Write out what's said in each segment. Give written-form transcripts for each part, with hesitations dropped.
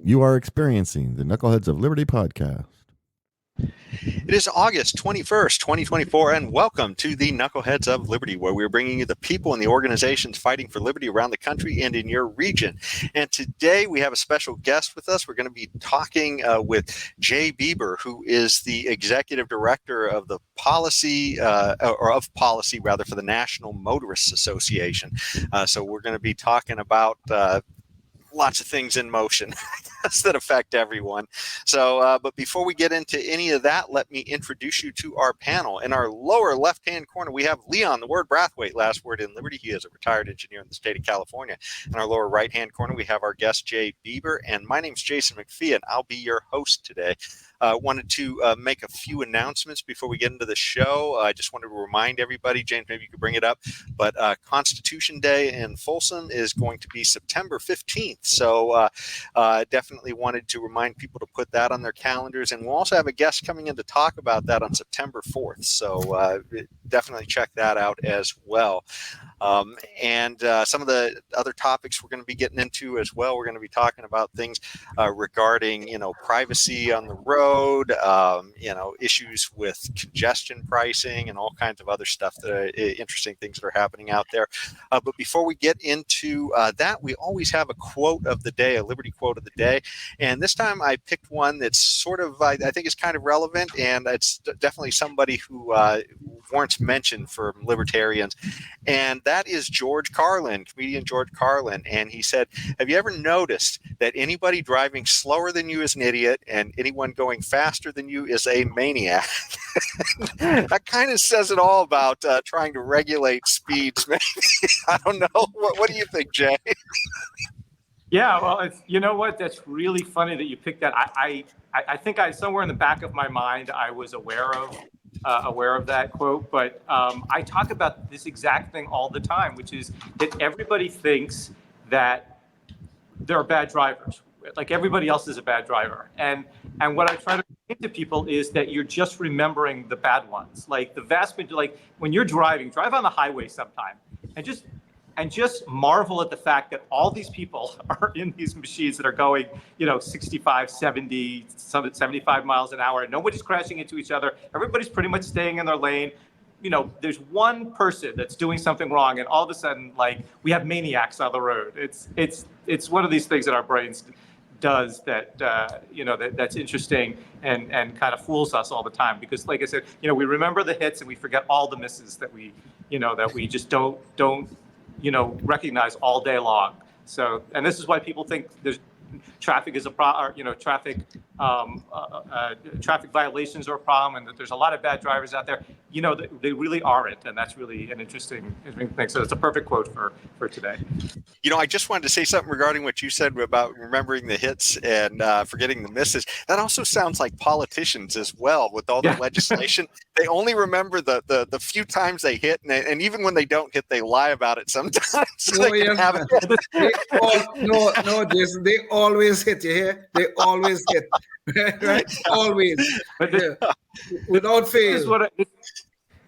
You are experiencing the Knuckleheads of Liberty podcast. It is August 21st, 2024, and welcome to the Knuckleheads of Liberty, where we're bringing you the people and the organizations fighting for liberty around the country and in your region. And today we have a special guest with us. We're going to be talking with Jay Beeber, who is the executive director of the policy, for the National Motorists Association. So we're going to be talking about lots of things in motion that affect everyone. So, but before we get into any of that, let me introduce you to our panel. In our lower left-hand corner, we have Leon, the word Brathwaite, last word in Liberty. He is a retired engineer in the state of California. In our lower right-hand corner, we have our guest, Jay Beeber, and my name's Jason McPhee, and I'll be your host today. Wanted to make a few announcements before we get into the show. I just wanted to remind everybody, James, maybe you could bring it up, but Constitution Day in Folsom is going to be September 15th. So definitely wanted to remind people to put that on their calendars. And we'll also have a guest coming in to talk about that on September 4th. So definitely check that out as well. And some of the other topics we're going to be getting into as well. We're going to be talking about things regarding, privacy on the road, issues with congestion pricing and all kinds of other stuff that are interesting things that are happening out there. But before we get into that, we always have a quote of the day, a Liberty quote of the day. And this time I picked one that's sort of, I think is kind of relevant, and it's definitely somebody who warrants mention for libertarians. And that is George Carlin, comedian George Carlin. And he said, have you ever noticed that anybody driving slower than you is an idiot and anyone going faster than you is a maniac? That kind of says it all about trying to regulate speeds, maybe. I don't know. What do you think, Jay? Yeah, well, you know what? That's really funny that you picked that. I think somewhere in the back of my mind, I was aware of that quote, but I talk about this exact thing all the time, which is that everybody thinks that they're bad drivers. Like everybody else is a bad driver. And what I try to explain to people is that you're just remembering the bad ones. Like the vast majority, like when you're driving, drive on the highway sometime and just marvel at the fact that all these people are in these machines that are going, 65, 70, 75 miles an hour. Nobody's crashing into each other. Everybody's pretty much staying in their lane. There's one person that's doing something wrong, and all of a sudden, like, we have maniacs on the road. It's one of these things that our brains does that, that's interesting and kind of fools us all the time. Because, like I said, we remember the hits and we forget all the misses that we just don't recognize all day long. So, and this is why people think there's traffic is a problem, traffic violations are a problem, and that there's a lot of bad drivers out there. They really aren't, and that's really an interesting thing. So it's a perfect quote for today. I just wanted to say something regarding what you said about remembering the hits and forgetting the misses. That also sounds like politicians as well, with all the legislation. They only remember the few times they hit, and even when they don't hit, they lie about it sometimes. So no, Jason, they always hit. You hear? They always hit. Right? Always. Yeah. Without fail.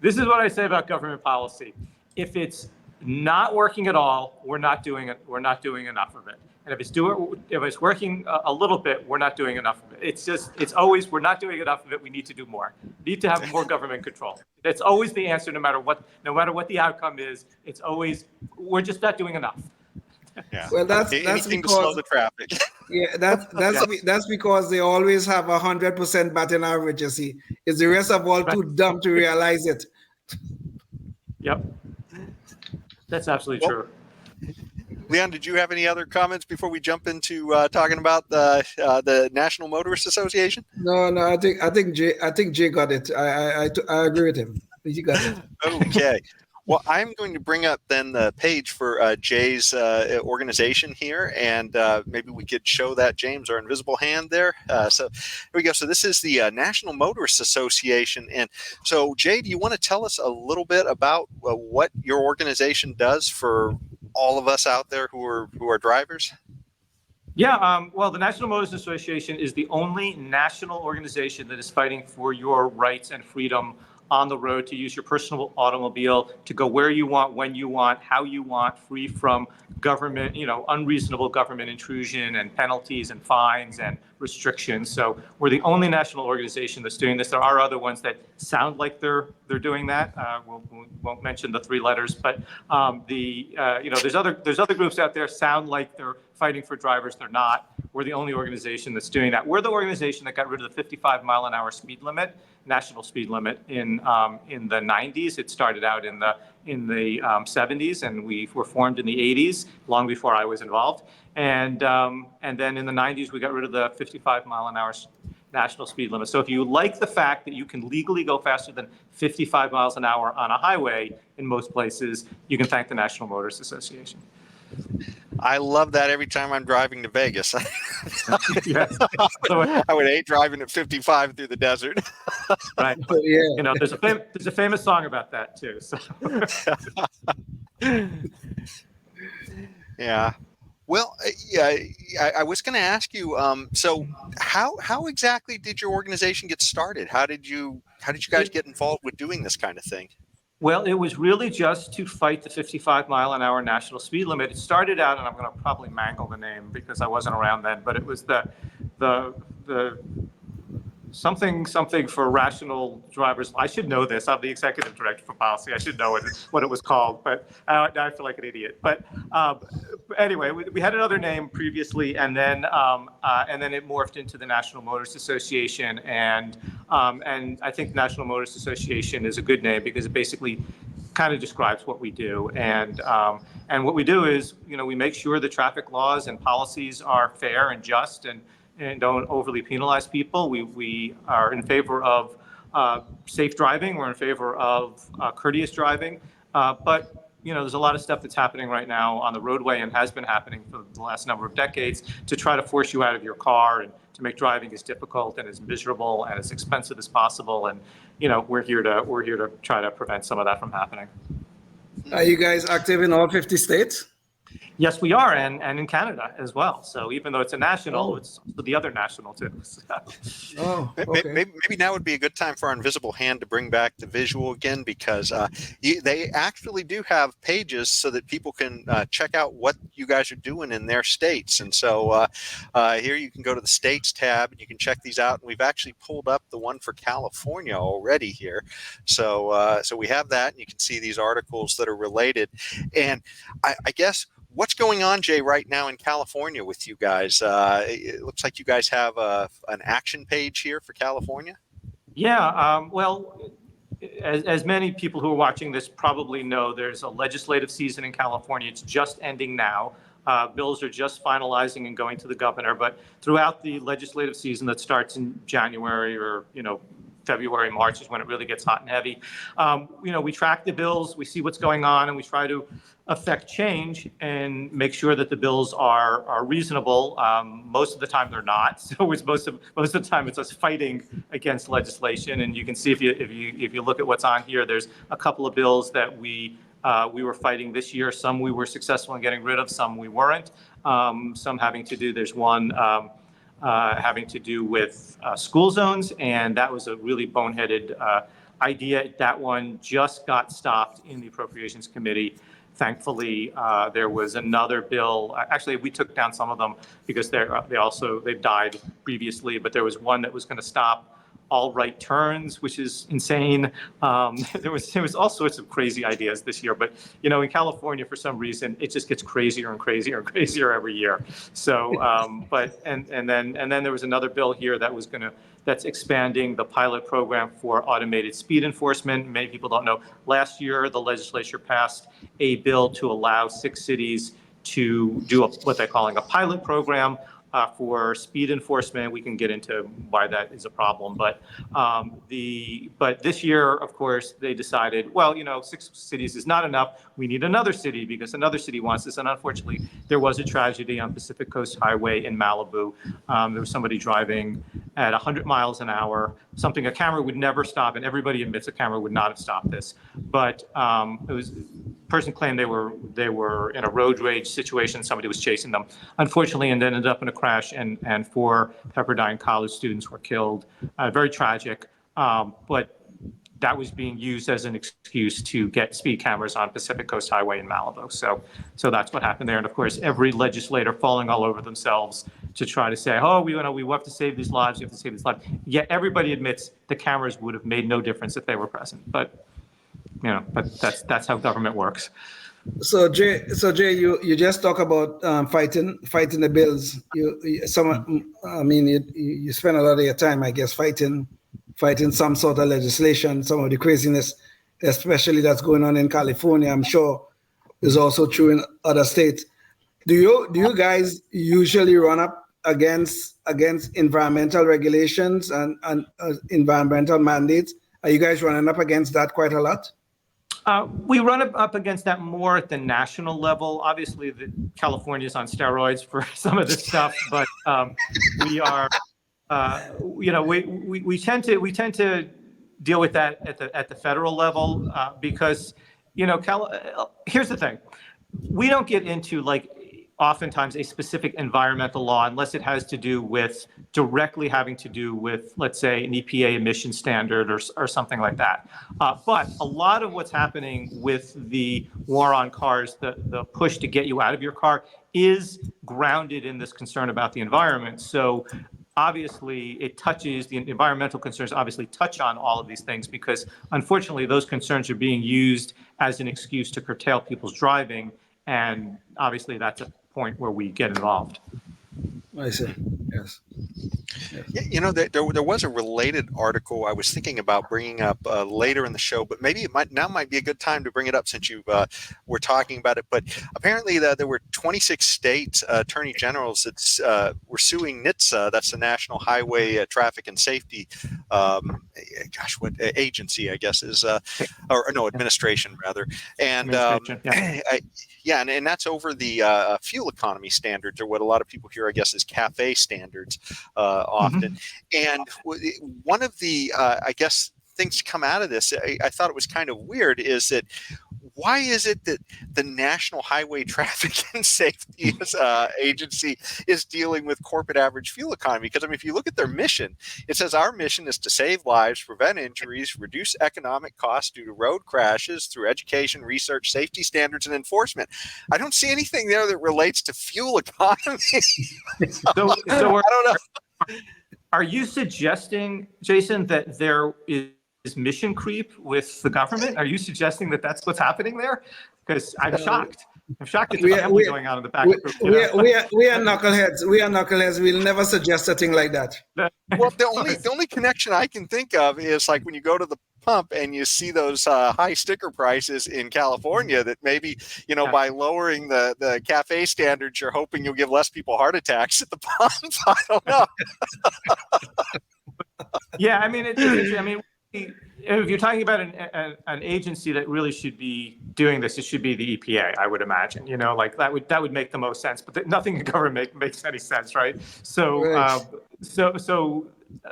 This is what I say about government policy. If it's not working at all, we're not doing it. We're not doing enough of it. And if it's working a little bit, we're not doing enough of it. It's always, we're not doing enough of it. We need to do more. We need to have more government control. That's always the answer, no matter what the outcome is. It's always, we're just not doing enough. Yeah. Well, that's because to slow the traffic. Yeah, that's because they always have 100% batting average. You see, is the rest of all too dumb to realize it? Yep, that's absolutely true. Leon, did you have any other comments before we jump into talking about the National Motorists Association? No, I think Jay got it. I agree with him. He got it. Okay. Well, I'm going to bring up then the page for Jay's organization here, and maybe we could show that, James, our invisible hand there. So here we go. So this is the National Motorists Association. And so, Jay, do you want to tell us a little bit about what your organization does for all of us out there who are drivers? Yeah, well, the National Motorists Association is the only national organization that is fighting for your rights and freedom on the road, to use your personal automobile, to go where you want, when you want, how you want, free from government, unreasonable government intrusion and penalties and fines and restrictions. So we're the only national organization that's doing this. There are other ones that sound like they're doing that. We won't mention the three letters, but there's other groups out there sound like they're fighting for drivers. They're not. We're the only organization that's doing that. We're the organization that got rid of the 55 mile an hour speed limit, national speed limit, in the 90s. It started out in the 70s, and we were formed in the 80s, long before I was involved. And then in the 90s, we got rid of the 55 mile an hour national speed limit. So if you like the fact that you can legally go faster than 55 miles an hour on a highway in most places, you can thank the National Motorists Association. I love that every time I'm driving to Vegas. Yes. I would hate driving at 55 through the desert. Right. Yeah. There's a famous song about that too. So. Yeah. Well, I was going to ask you. So, how exactly did your organization get started? How did you guys get involved with doing this kind of thing? Well, it was really just to fight the 55 mile an hour national speed limit. It started out, and I'm going to probably mangle the name because I wasn't around then, but it was the something for rational drivers. I should know this. I'm the executive director for policy. I should know what it was called, but now I feel like an idiot. But anyway, we had another name previously, and then it morphed into the National Motorists Association, and I think the National Motorists Association is a good name because it basically kind of describes what we do. And what we do is, we make sure the traffic laws and policies are fair and just and don't overly penalize people. We are in favor of safe driving. We're in favor of courteous driving. But there's a lot of stuff that's happening right now on the roadway and has been happening for the last number of decades to try to force you out of your car and to make driving as difficult and as miserable and as expensive as possible. And we're here to try to prevent some of that from happening. Are you guys active in all 50 states? Yes, we are, and in Canada as well. So even though it's a national, it's also the other national too. Oh, okay. Maybe now would be a good time for our invisible hand to bring back the visual again, because they actually do have pages so that people can check out what you guys are doing in their states. And so here you can go to the states tab and you can check these out. And we've actually pulled up the one for California already here. So we have that, and you can see these articles that are related. And I guess, what's going on, Jay, right now in California with you guys? It looks like you guys have an action page here for California. Yeah, well, as many people who are watching this probably know, there's a legislative season in California. It's just ending now. Bills are just finalizing and going to the governor. But throughout the legislative season that starts in January or, February, March is when it really gets hot and heavy. We track the bills, we see what's going on, and we try to affect change and make sure that the bills are reasonable. Most of the time they're not. So it's most of the time it's us fighting against legislation. And you can see if you look at what's on here, there's a couple of bills that we were fighting this year. Some we were successful in getting rid of, some we weren't. Some having to do. There's one. Having to do with school zones, and that was a really boneheaded idea. That one just got stopped in the Appropriations Committee. Thankfully, there was another bill. Actually, we took down some of them because they've died previously. But there was one that was going to stop all right turns, which is insane. There was all sorts of crazy ideas this year, but in California, for some reason, it just gets crazier and crazier and crazier every year. So, and then there was another bill here that's expanding the pilot program for automated speed enforcement. Many people don't know. Last year, the legislature passed a bill to allow 6 cities to do what they're calling a pilot program for speed enforcement. We can get into why that is a problem, but this year, of course, they decided, 6 cities is not enough. We need another city because another city wants this. And unfortunately, there was a tragedy on Pacific Coast Highway in Malibu. There was somebody driving at 100 miles an hour, something a camera would never stop, and everybody admits a camera would not have stopped this. But it was. Person claimed they were in a road rage situation. Somebody was chasing them, unfortunately, and ended up in a crash. And 4 Pepperdine college students were killed. Very tragic. But that was being used as an excuse to get speed cameras on Pacific Coast Highway in Malibu. So that's what happened there. And of course, every legislator falling all over themselves to try to say, oh, we have to save these lives, we have to save these lives. Yet everybody admits the cameras would have made no difference if they were present. But that's how government works. So Jay, you just talk about fighting the bills. You spend a lot of your time, I guess, fighting some sort of legislation. Some of the craziness, especially that's going on in California, I'm sure is also true in other states. Do you guys usually run up against environmental regulations and environmental mandates? Are you guys running up against that quite a lot? We run up against that more at the national level. Obviously, California's on steroids for some of this stuff, but we are, we tend to deal with that at the federal level because, here's the thing: we don't get into oftentimes a specific environmental law unless it has to do with directly having to do with, let's say, an EPA emission standard or something like that. But a lot of what's happening with the war on cars, the push to get you out of your car, is grounded in this concern about the environment. So obviously the environmental concerns obviously touch on all of these things because unfortunately those concerns are being used as an excuse to curtail people's driving. And obviously that's a point where we get involved. I see. Yes. Yeah, there was a related article I was thinking about bringing up later in the show, but maybe now might be a good time to bring it up since you were talking about it. But apparently there were 26 state attorney generals that were suing NHTSA, that's the National Highway Traffic and Safety, what agency I guess is, administration rather. And and that's over the fuel economy standards, or what a lot of people here I guess is CAFE standards often. And one of the, I guess, things to come out of this, I thought it was kind of weird, is that why is it that the National Highway Traffic and Safety Agency is dealing with corporate average fuel economy? Because, if you look at their mission, it says our mission is to save lives, prevent injuries, reduce economic costs due to road crashes through education, research, safety standards, and enforcement. I don't see anything there that relates to fuel economy. So I don't know. Are you suggesting, Jason, that there is mission creep with the government? Are you suggesting that that's what's happening there? Because I'm shocked. I'm shocked it's family going on in the back. We are knuckleheads. We are knuckleheads. We'll never suggest a thing like that. Well, the only connection I can think of is like when you go to the pump and you see those high sticker prices in California, that maybe, by lowering the CAFE standards, you're hoping you'll give less people heart attacks at the pump. I don't know. Yeah, if you're talking about an agency that really should be doing this, it should be the EPA, I would imagine. That would make the most sense. But nothing in government makes any sense, right? So, so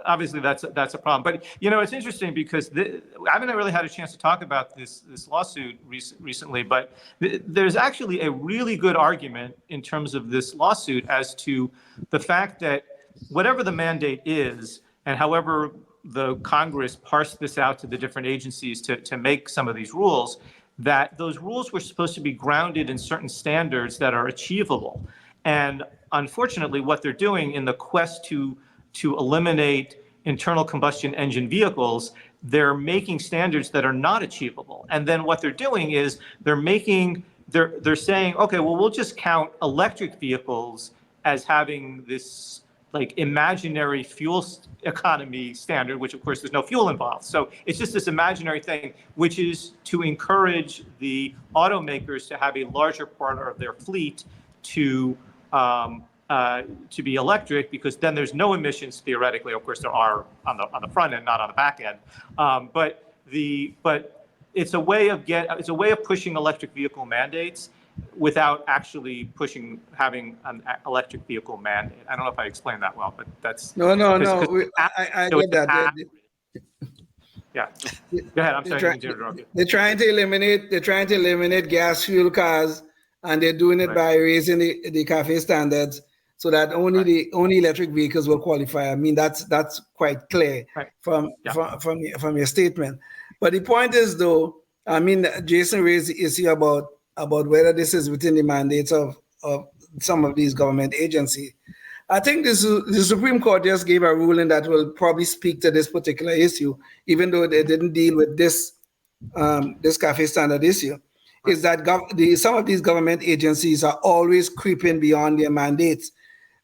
obviously that's a problem. But it's interesting because I haven't really had a chance to talk about this lawsuit recently. But there's actually a really good argument in terms of this lawsuit as to the fact that whatever the mandate is, and however the Congress parsed this out to the different agencies to make some of these rules, that those rules were supposed to be grounded in certain standards that are achievable. And unfortunately, what they're doing in the quest to eliminate internal combustion engine vehicles, they're making standards that are not achievable. And then what they're doing is they're saying, okay, well, we'll just count electric vehicles as having this imaginary fuel economy standard, which of course there's no fuel involved. So it's just this imaginary thing, which is to encourage the automakers to have a larger part of their fleet to be electric, because then there's no emissions theoretically. Of course, there are on the front end, not on the back end. But it's a way of pushing electric vehicle mandates without actually having an electric vehicle mandate. I don't know if I explained that well, but that's no. I get that. Yeah. Go ahead. I'm sorry to interrupt you. They're trying to eliminate gas fuel cars, and they're doing it by raising the CAFE standards so that only electric vehicles will qualify. That's quite clear from your statement. But the point is, though, I mean, Jason raised the issue about whether this is within the mandates of some of these government agencies. I think the Supreme Court just gave a ruling that will probably speak to this particular issue, even though they didn't deal with this cafe standard issue. Right. Is that some of these government agencies are always creeping beyond their mandates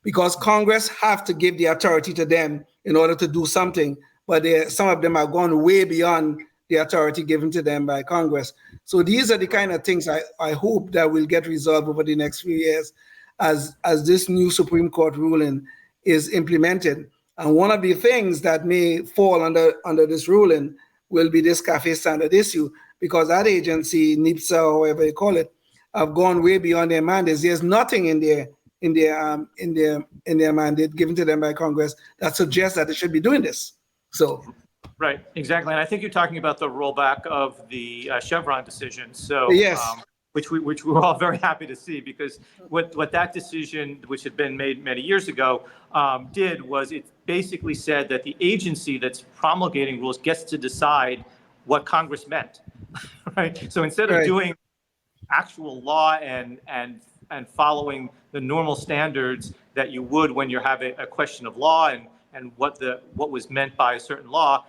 because Congress have to give the authority to them in order to do something, but some of them are gone way beyond the authority given to them by Congress. So these are the kind of things I hope that will get resolved over the next few years as this new Supreme Court ruling is implemented. And one of the things that may fall under this ruling will be this cafe standard issue, because that agency, NHTSA, or whatever you call it, have gone way beyond their mandates. There's nothing in their mandate given to them by Congress that suggests that they should be doing this. So. Right, exactly. And I think you're talking about the rollback of the Chevron decision. So, yes. Which we were all very happy to see, because what that decision, which had been made many years ago, did was it basically said that the agency that's promulgating rules gets to decide what Congress meant, right? So instead of doing actual law and following the normal standards that you would when you're having a question of law and what was meant by a certain law,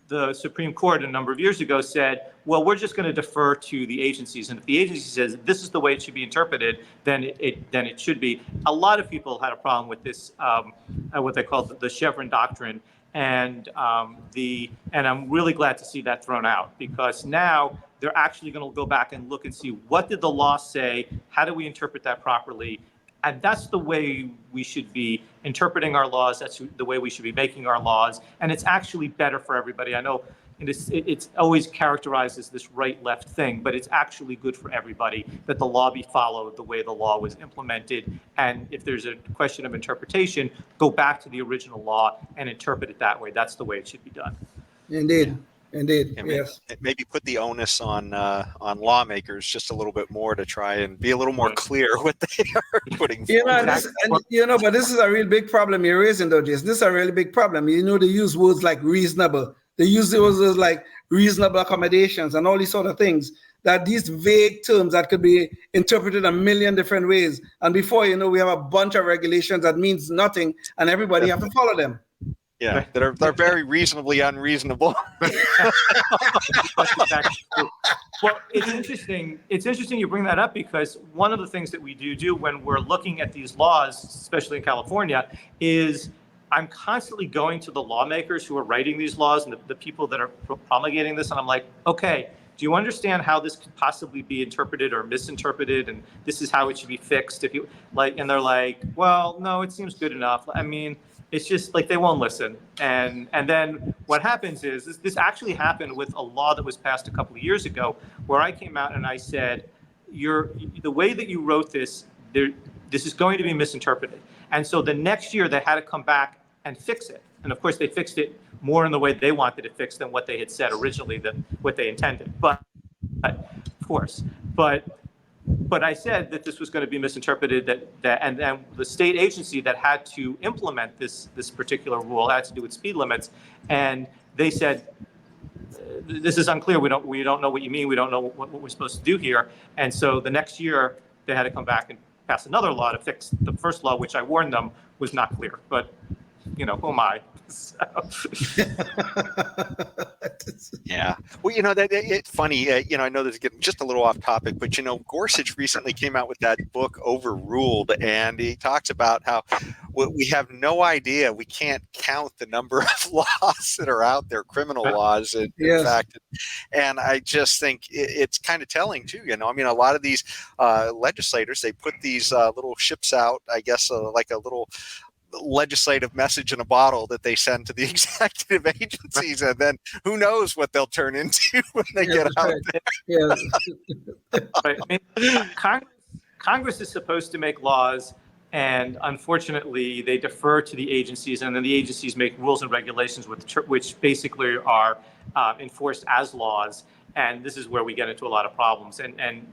the Supreme Court a number of years ago said, well, we're just going to defer to the agencies. And if the agency says this is the way it should be interpreted, then it should be. A lot of people had a problem with this, what they call the Chevron doctrine. And I'm really glad to see that thrown out, because now they're actually going to go back and look and see, what did the law say? How do we interpret that properly? And that's the way we should be interpreting our laws. That's the way we should be making our laws. And it's actually better for everybody. I know it's always characterized as this right-left thing, but it's actually good for everybody that the law be followed the way the law was implemented. And if there's a question of interpretation, go back to the original law and interpret it that way. That's the way it should be done. Indeed. Indeed, yes. Maybe put the onus on lawmakers just a little bit more to try and be a little more clear what they are putting forward. But this is a real big problem you're raising, though, Jason. This is a really big problem. They use words like reasonable. They use words like reasonable accommodations and all these sort of things, that these vague terms that could be interpreted a million different ways. And before you know, we have a bunch of regulations that means nothing, and everybody have to follow them. Yeah, they're very reasonably unreasonable. Well, it's interesting. It's interesting you bring that up, because one of the things that we do when we're looking at these laws, especially in California, is I'm constantly going to the lawmakers who are writing these laws and the people that are promulgating this, and I'm like, okay, do you understand how this could possibly be interpreted or misinterpreted, and this is how it should be fixed? If you like, and they're like, well, no, it seems good enough. I mean, it's just like they won't listen. And then what happens is this actually happened with a law that was passed a couple of years ago, where I came out and I said, the way that you wrote this, this is going to be misinterpreted. And so the next year they had to come back and fix it. And of course they fixed it more in the way they wanted it fixed than what they had said originally, than what they intended. But of course, but I said that this was going to be misinterpreted, and then the state agency that had to implement this particular rule had to do with speed limits, and they said, this is unclear. We don't know what you mean. We don't know what we're supposed to do here. And so the next year they had to come back and pass another law to fix the first law, which I warned them was not clear. But who am I? So. Yeah. Well, it's funny. I know this is getting just a little off topic, but Gorsuch recently came out with that book Overruled, and he talks about how we have no idea. We can't count the number of laws that are out there, criminal laws, in fact. And I just think it's kind of telling too. I mean, a lot of these legislators, they put these little ships out, I guess, like a little legislative message in a bottle that they send to the executive agencies, and then who knows what they'll turn into when they get out there. Right. I mean, Congress is supposed to make laws, and unfortunately they defer to the agencies, and then the agencies make rules and regulations which basically are enforced as laws, and this is where we get into a lot of problems. And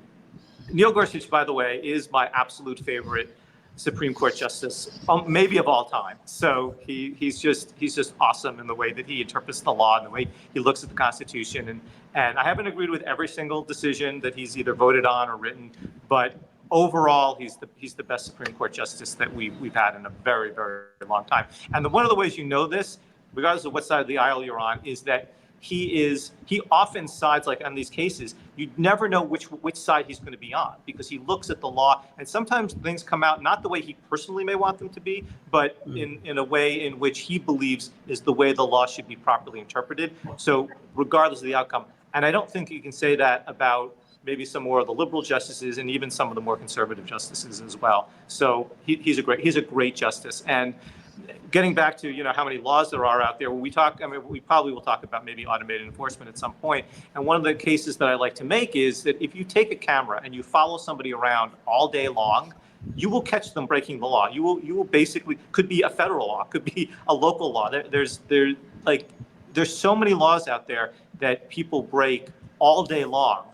Neil Gorsuch, by the way, is my absolute favorite Supreme Court justice, maybe of all time. So he's just awesome in the way that he interprets the law and the way he looks at the Constitution. And I haven't agreed with every single decision that he's either voted on or written, but overall, he's the best Supreme Court justice that we've had in a very, very long time. And one of the ways you know this, regardless of what side of the aisle you're on, is that he often sides, like on these cases, you never know which side he's going to be on, because he looks at the law, and sometimes things come out not the way he personally may want them to be, but in a way in which he believes is the way the law should be properly interpreted. So regardless of the outcome, and I don't think you can say that about maybe some more of the liberal justices and even some of the more conservative justices as well. So he's a great justice. And getting back to how many laws there are out there, we probably will talk about maybe automated enforcement at some point. And one of the cases that I like to make is that if you take a camera and you follow somebody around all day long, you will catch them breaking the law. You will basically, could be a federal law, could be a local law. There's so many laws out there that people break all day long.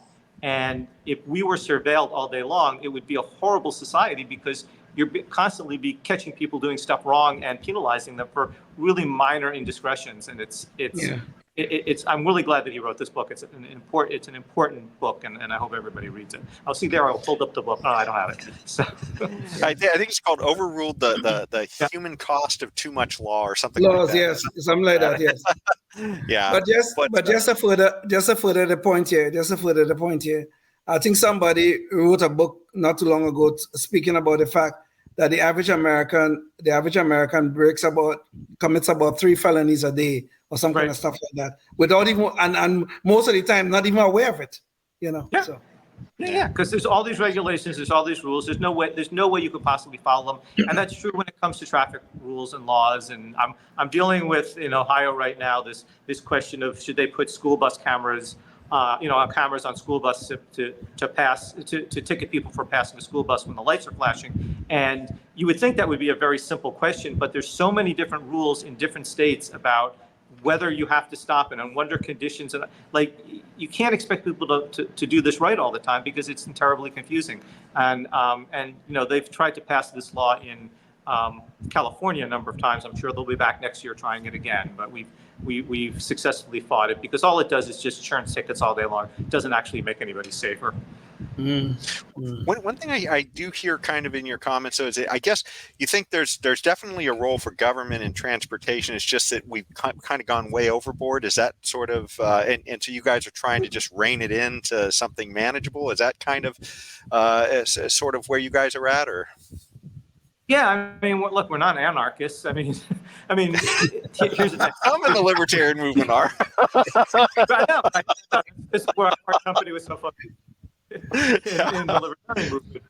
And if we were surveilled all day long, it would be a horrible society, because you're constantly be catching people doing stuff wrong and penalizing them for really minor indiscretions. And I'm really glad that he wrote this book. It's an important book, and I hope everybody reads it. I'll see there. I'll hold up the book. No, I don't have it. So I think it's called "Overruled: the Human Cost of Too Much Law" or something. Laws, like that. yes, something like that. Yes. Yeah. But just to further the point here. I think somebody wrote a book not too long ago speaking about the fact that the average American commits about 3 felonies a day or some kind of stuff like that, without even and most of the time not even aware of it. Yeah. So. Yeah, because there's all these regulations, there's all these rules. There's no way you could possibly follow them, and that's true when it comes to traffic rules and laws. And I'm dealing with in Ohio right now this question of should they put school bus cameras, cameras on school buses to ticket people for passing a school bus when the lights are flashing. And you would think that would be a very simple question, but there's so many different rules in different states about whether you have to stop and under conditions, and you can't expect people to do this right all the time, because it's terribly confusing. And they've tried to pass this law in California a number of times. I'm sure they'll be back next year trying it again, but we've successfully fought it, because all it does is just churn tickets all day long. It doesn't actually make anybody safer. One thing I do hear kind of in your comments, though, is I guess you think there's definitely a role for government in transportation. It's just that we've kind of gone way overboard. Is that sort of, and so you guys are trying to just rein it into something manageable? Is that kind of sort of where you guys are at, or? Yeah, I mean, look, we're not anarchists. I mean, here's the thing. Some in the libertarian movement are. I know. This is where our company was so fucking in the libertarian movement.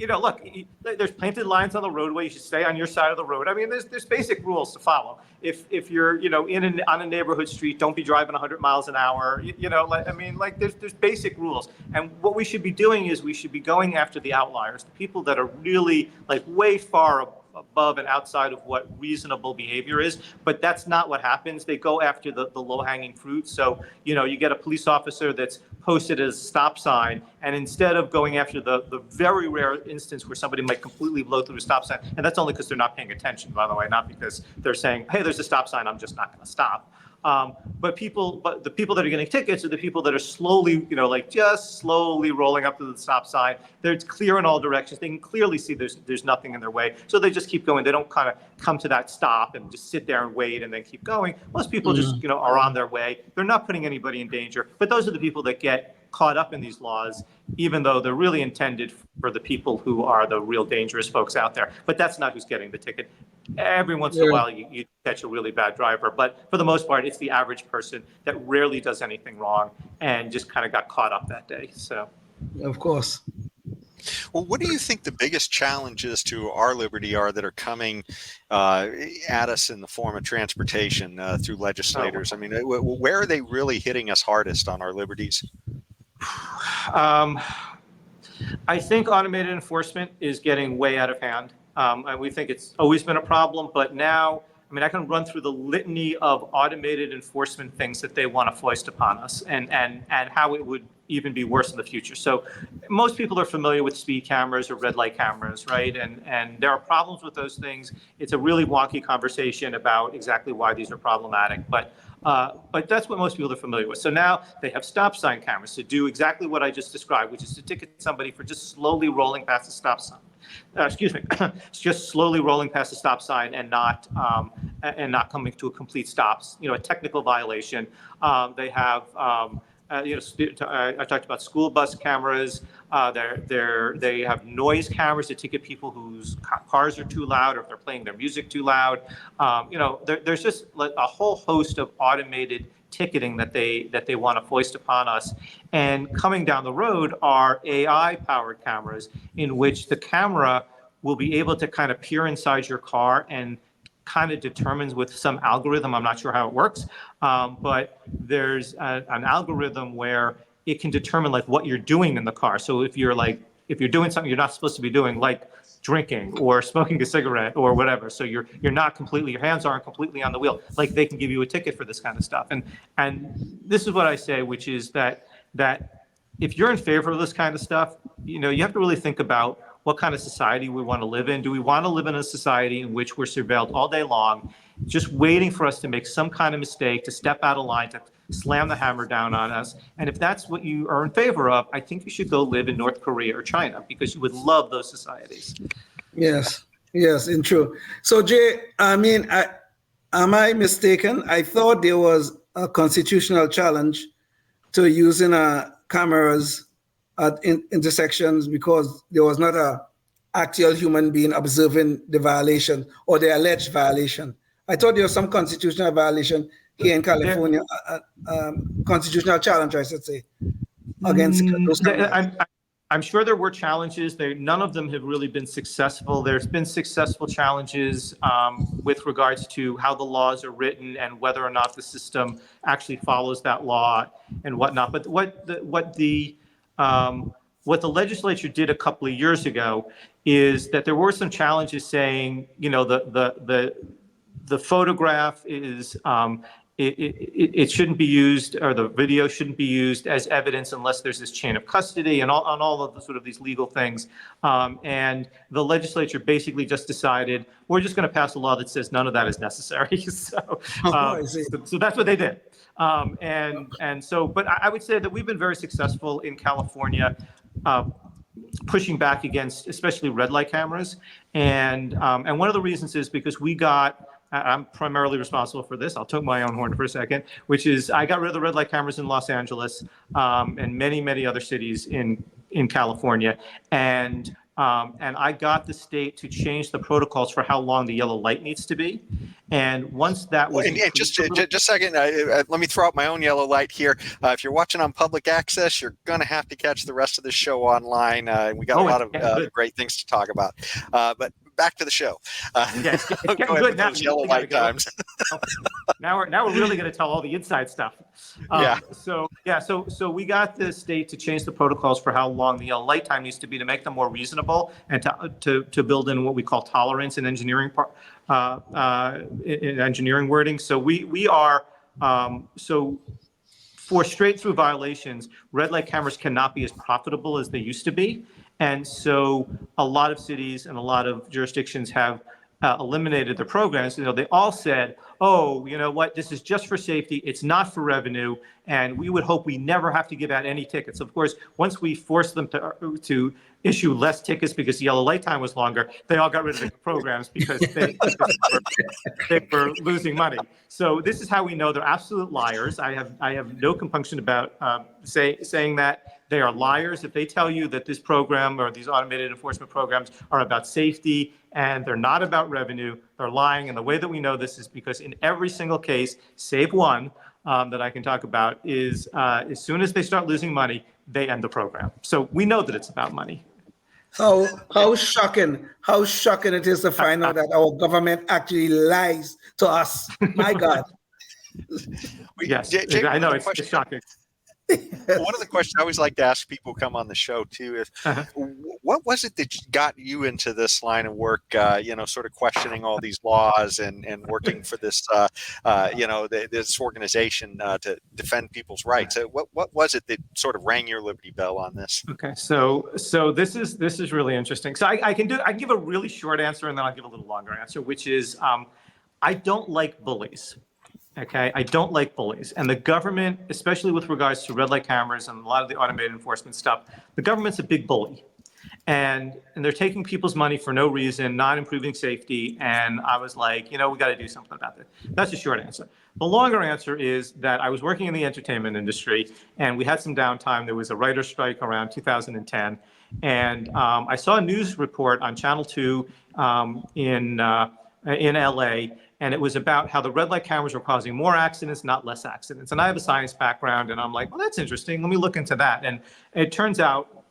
But look, there's painted lines on the roadway. You should stay on your side of the road. I mean, there's basic rules to follow. If you're on a neighborhood street, don't be driving 100 miles an hour. There's basic rules. And what we should be doing is we should be going after the outliers, the people that are really way far above and outside of what reasonable behavior is. But that's not what happens. They go after the low-hanging fruit. So, you get a police officer that's posted as a stop sign, and instead of going after the very rare instance where somebody might completely blow through a stop sign, and that's only because they're not paying attention, by the way, not because they're saying, hey, there's a stop sign, I'm just not going to stop. But the people that are getting tickets are the people that are slowly, just slowly rolling up to the stop sign. They're clear in all directions. They can clearly see there's nothing in their way. So they just keep going. They don't kind of come to that stop and just sit there and wait and then keep going. Most people just, are on their way. They're not putting anybody in danger. But those are the people that get caught up in these laws, even though they're really intended for the people who are the real dangerous folks out there. But that's not who's getting the ticket. Every once in a while, you catch a really bad driver. But for the most part, it's the average person that rarely does anything wrong and just kind of got caught up that day. So, of course. Well, what do you think the biggest challenges to our liberty are that are coming at us in the form of transportation through legislators? I mean, where are they really hitting us hardest on our liberties? I think automated enforcement is getting way out of hand. And we think it's always been a problem, but now I mean, I can run through the litany of automated enforcement things that they want to foist upon us, and how it would even be worse in the future. So most people are familiar with speed cameras or red light cameras, right? And there are problems with those things. It's a really wonky conversation about exactly why these are problematic, but that's what most people are familiar with. So now they have stop sign cameras to do exactly what I just described, which is to ticket somebody for just slowly rolling past the stop sign. Just slowly rolling past the stop sign and not coming to a complete stop. A technical violation. They have. I talked about school bus cameras. They have noise cameras to ticket people whose cars are too loud or if they're playing their music too loud. There's just a whole host of automated ticketing that they want to foist upon us. And coming down the road are AI-powered cameras in which the camera will be able to kind of peer inside your car and kind of determines with some algorithm, I'm not sure how it works, but there's an algorithm where it can determine like what you're doing in the car. So if you're doing something you're not supposed to be doing, like drinking or smoking a cigarette or whatever, so your hands aren't completely on the wheel, like they can give you a ticket for this kind of stuff. And this is what I say, which is that if you're in favor of this kind of stuff, you have to really think about what kind of society we want to live in. Do we want to live in a society in which we're surveilled all day long, just waiting for us to make some kind of mistake, to step out of line, to slam the hammer down on us? And if that's what you are in favor of, I think you should go live in North Korea or China, because you would love those societies. Yes, and true. So Jay, am I mistaken? I thought there was a constitutional challenge to using cameras at intersections because there was not a actual human being observing the violation or the alleged violation. I thought there was some constitutional violation here in California, constitutional challenge, I should say, against those cameras. I'm sure there were challenges. None of them have really been successful. There's been successful challenges with regards to how the laws are written and whether or not the system actually follows that law and whatnot. But what the legislature did a couple of years ago is that there were some challenges saying, the photograph is it shouldn't be used, or the video shouldn't be used as evidence unless there's this chain of custody and all of the sort of these legal things. And the legislature basically just decided, we're just going to pass a law that says none of that is necessary. So that's what they did. But I would say that we've been very successful in California pushing back against especially red light cameras. And one of the reasons is because I'm primarily responsible for this. I'll toot my own horn for a second, which is I got rid of the red light cameras in Los Angeles and many, many other cities in California. And I got the state to change the protocols for how long the yellow light needs to be. And once that was just a second, let me throw out my own yellow light here. If you're watching on public access, you're going to have to catch the rest of the show online. We got a lot of great things to talk about. But back to the show. It's getting good now. Yellow light times. Now we're really going to tell all the inside stuff. So we got the state to change the protocols for how long the yellow light time needs to be to make them more reasonable and to build in what we call tolerance in engineering in engineering wording. So we are for straight through violations, red light cameras cannot be as profitable as they used to be. And so a lot of cities and a lot of jurisdictions have eliminated their programs. They all said, oh, you know what, this is just for safety. It's not for revenue. And we would hope we never have to give out any tickets. Of course, once we forced them to issue less tickets because the yellow light time was longer, they all got rid of the programs because they were losing money. So this is how we know they're absolute liars. I have no compunction about saying that. They are liars if they tell you that this program or these automated enforcement programs are about safety and they're not about revenue. They're lying. And the way that we know this is because in every single case, save one that I can talk about, is as soon as they start losing money, they end the program. So we know that it's about money. How shocking it is to find out that our government actually lies to us. My God. Yes, I know, it's shocking. One of the questions I always like to ask people who come on the show too is, what was it that got you into this line of work? Sort of questioning all these laws and working for this, this organization to defend people's rights. What was it that sort of rang your Liberty bell on this? Okay, so this is really interesting. So I can give a really short answer and then I'll give a little longer answer, which is I don't like bullies. Okay, I don't like bullies. And the government, especially with regards to red light cameras and a lot of the automated enforcement stuff, the government's a big bully. And they're taking people's money for no reason, not improving safety. And I was like, we got to do something about this. That's the short answer. The longer answer is that I was working in the entertainment industry and we had some downtime. There was a writer's strike around 2010. And I saw a news report on Channel 2 in LA. And it was about how the red light cameras were causing more accidents, not less accidents. And I have a science background, and I'm like, well, that's interesting. Let me look into that. And it turns out,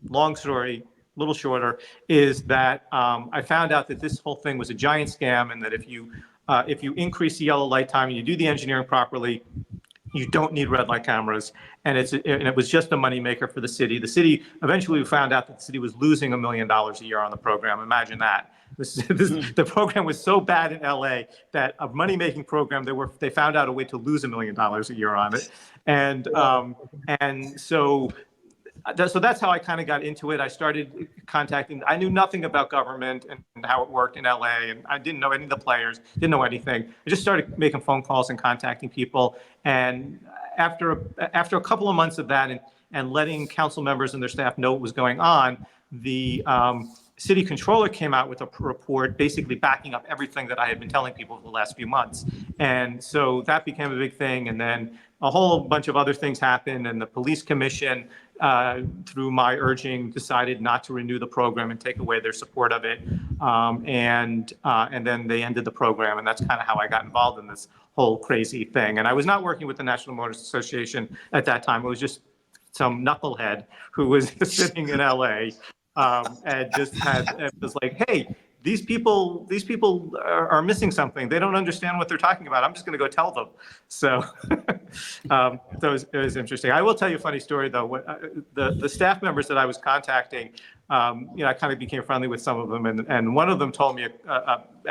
long story, a little shorter, is that I found out that this whole thing was a giant scam, and that if you increase the yellow light time and you do the engineering properly, you don't need red light cameras. And it was just a moneymaker for the city. The city, eventually we found out that the city was losing $1 million a year on the program. Imagine that. The program was so bad in LA that a money-making program, they found out a way to lose $1 million a year on it. And so that's how I kind of got into it. I started contacting, I knew nothing about government and how it worked in LA, and I didn't know any of the players, didn't know anything. I just started making phone calls and contacting people. And after a couple of months of that and letting council members and their staff know what was going on, the city controller came out with a report basically backing up everything that I had been telling people for the last few months. And so that became a big thing. And then a whole bunch of other things happened, and the police commission, through my urging, decided not to renew the program and take away their support of it. And then they ended the program, and that's kind of how I got involved in this whole crazy thing. And I was not working with the National Motorists Association at that time. It was just some knucklehead who was sitting in LA and was like, hey, these people are missing something. They don't understand what they're talking about. I'm just going to go tell them. So, it was interesting. I will tell you a funny story though. The staff members that I was contacting, I kind of became friendly with some of them, and one of them told me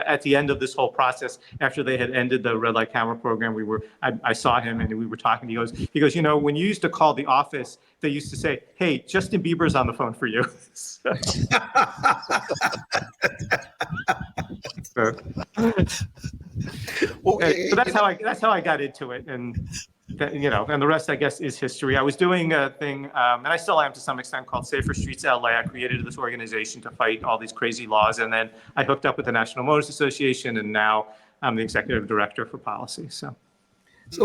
at the end of this whole process, after they had ended the red light camera program, I saw him and we were talking. He goes, when you used to call the office, they used to say, "Hey, Justin Bieber's on the phone for you." So that's how I got into it, and the rest, I guess, is history. I was doing a thing, and I still am to some extent, called Safer Streets LA. I created this organization to fight all these crazy laws, and then I hooked up with the National Motorists Association, and now I'm the executive director for policy. So I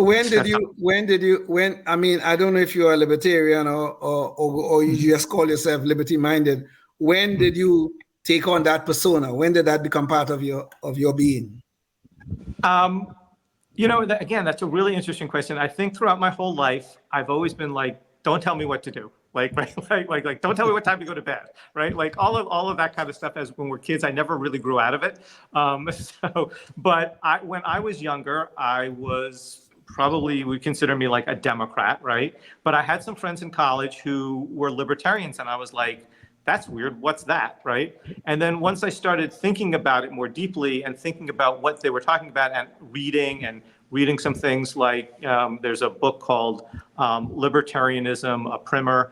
mean, I don't know if you're a libertarian or you just call yourself liberty-minded. When did you take on that persona? When did that become part of your being? Again, that's a really interesting question. I think throughout my whole life, I've always been like, don't tell me what to do. Like, don't tell me what time to go to bed, right? Like all of that kind of stuff. As when we're kids, I never really grew out of it. When I was younger, I was probably would consider me like a Democrat, right? But I had some friends in college who were libertarians, and I was like, that's weird. What's that, right? And then once I started thinking about it more deeply and thinking about what they were talking about and reading some things like there's a book called Libertarianism, a Primer,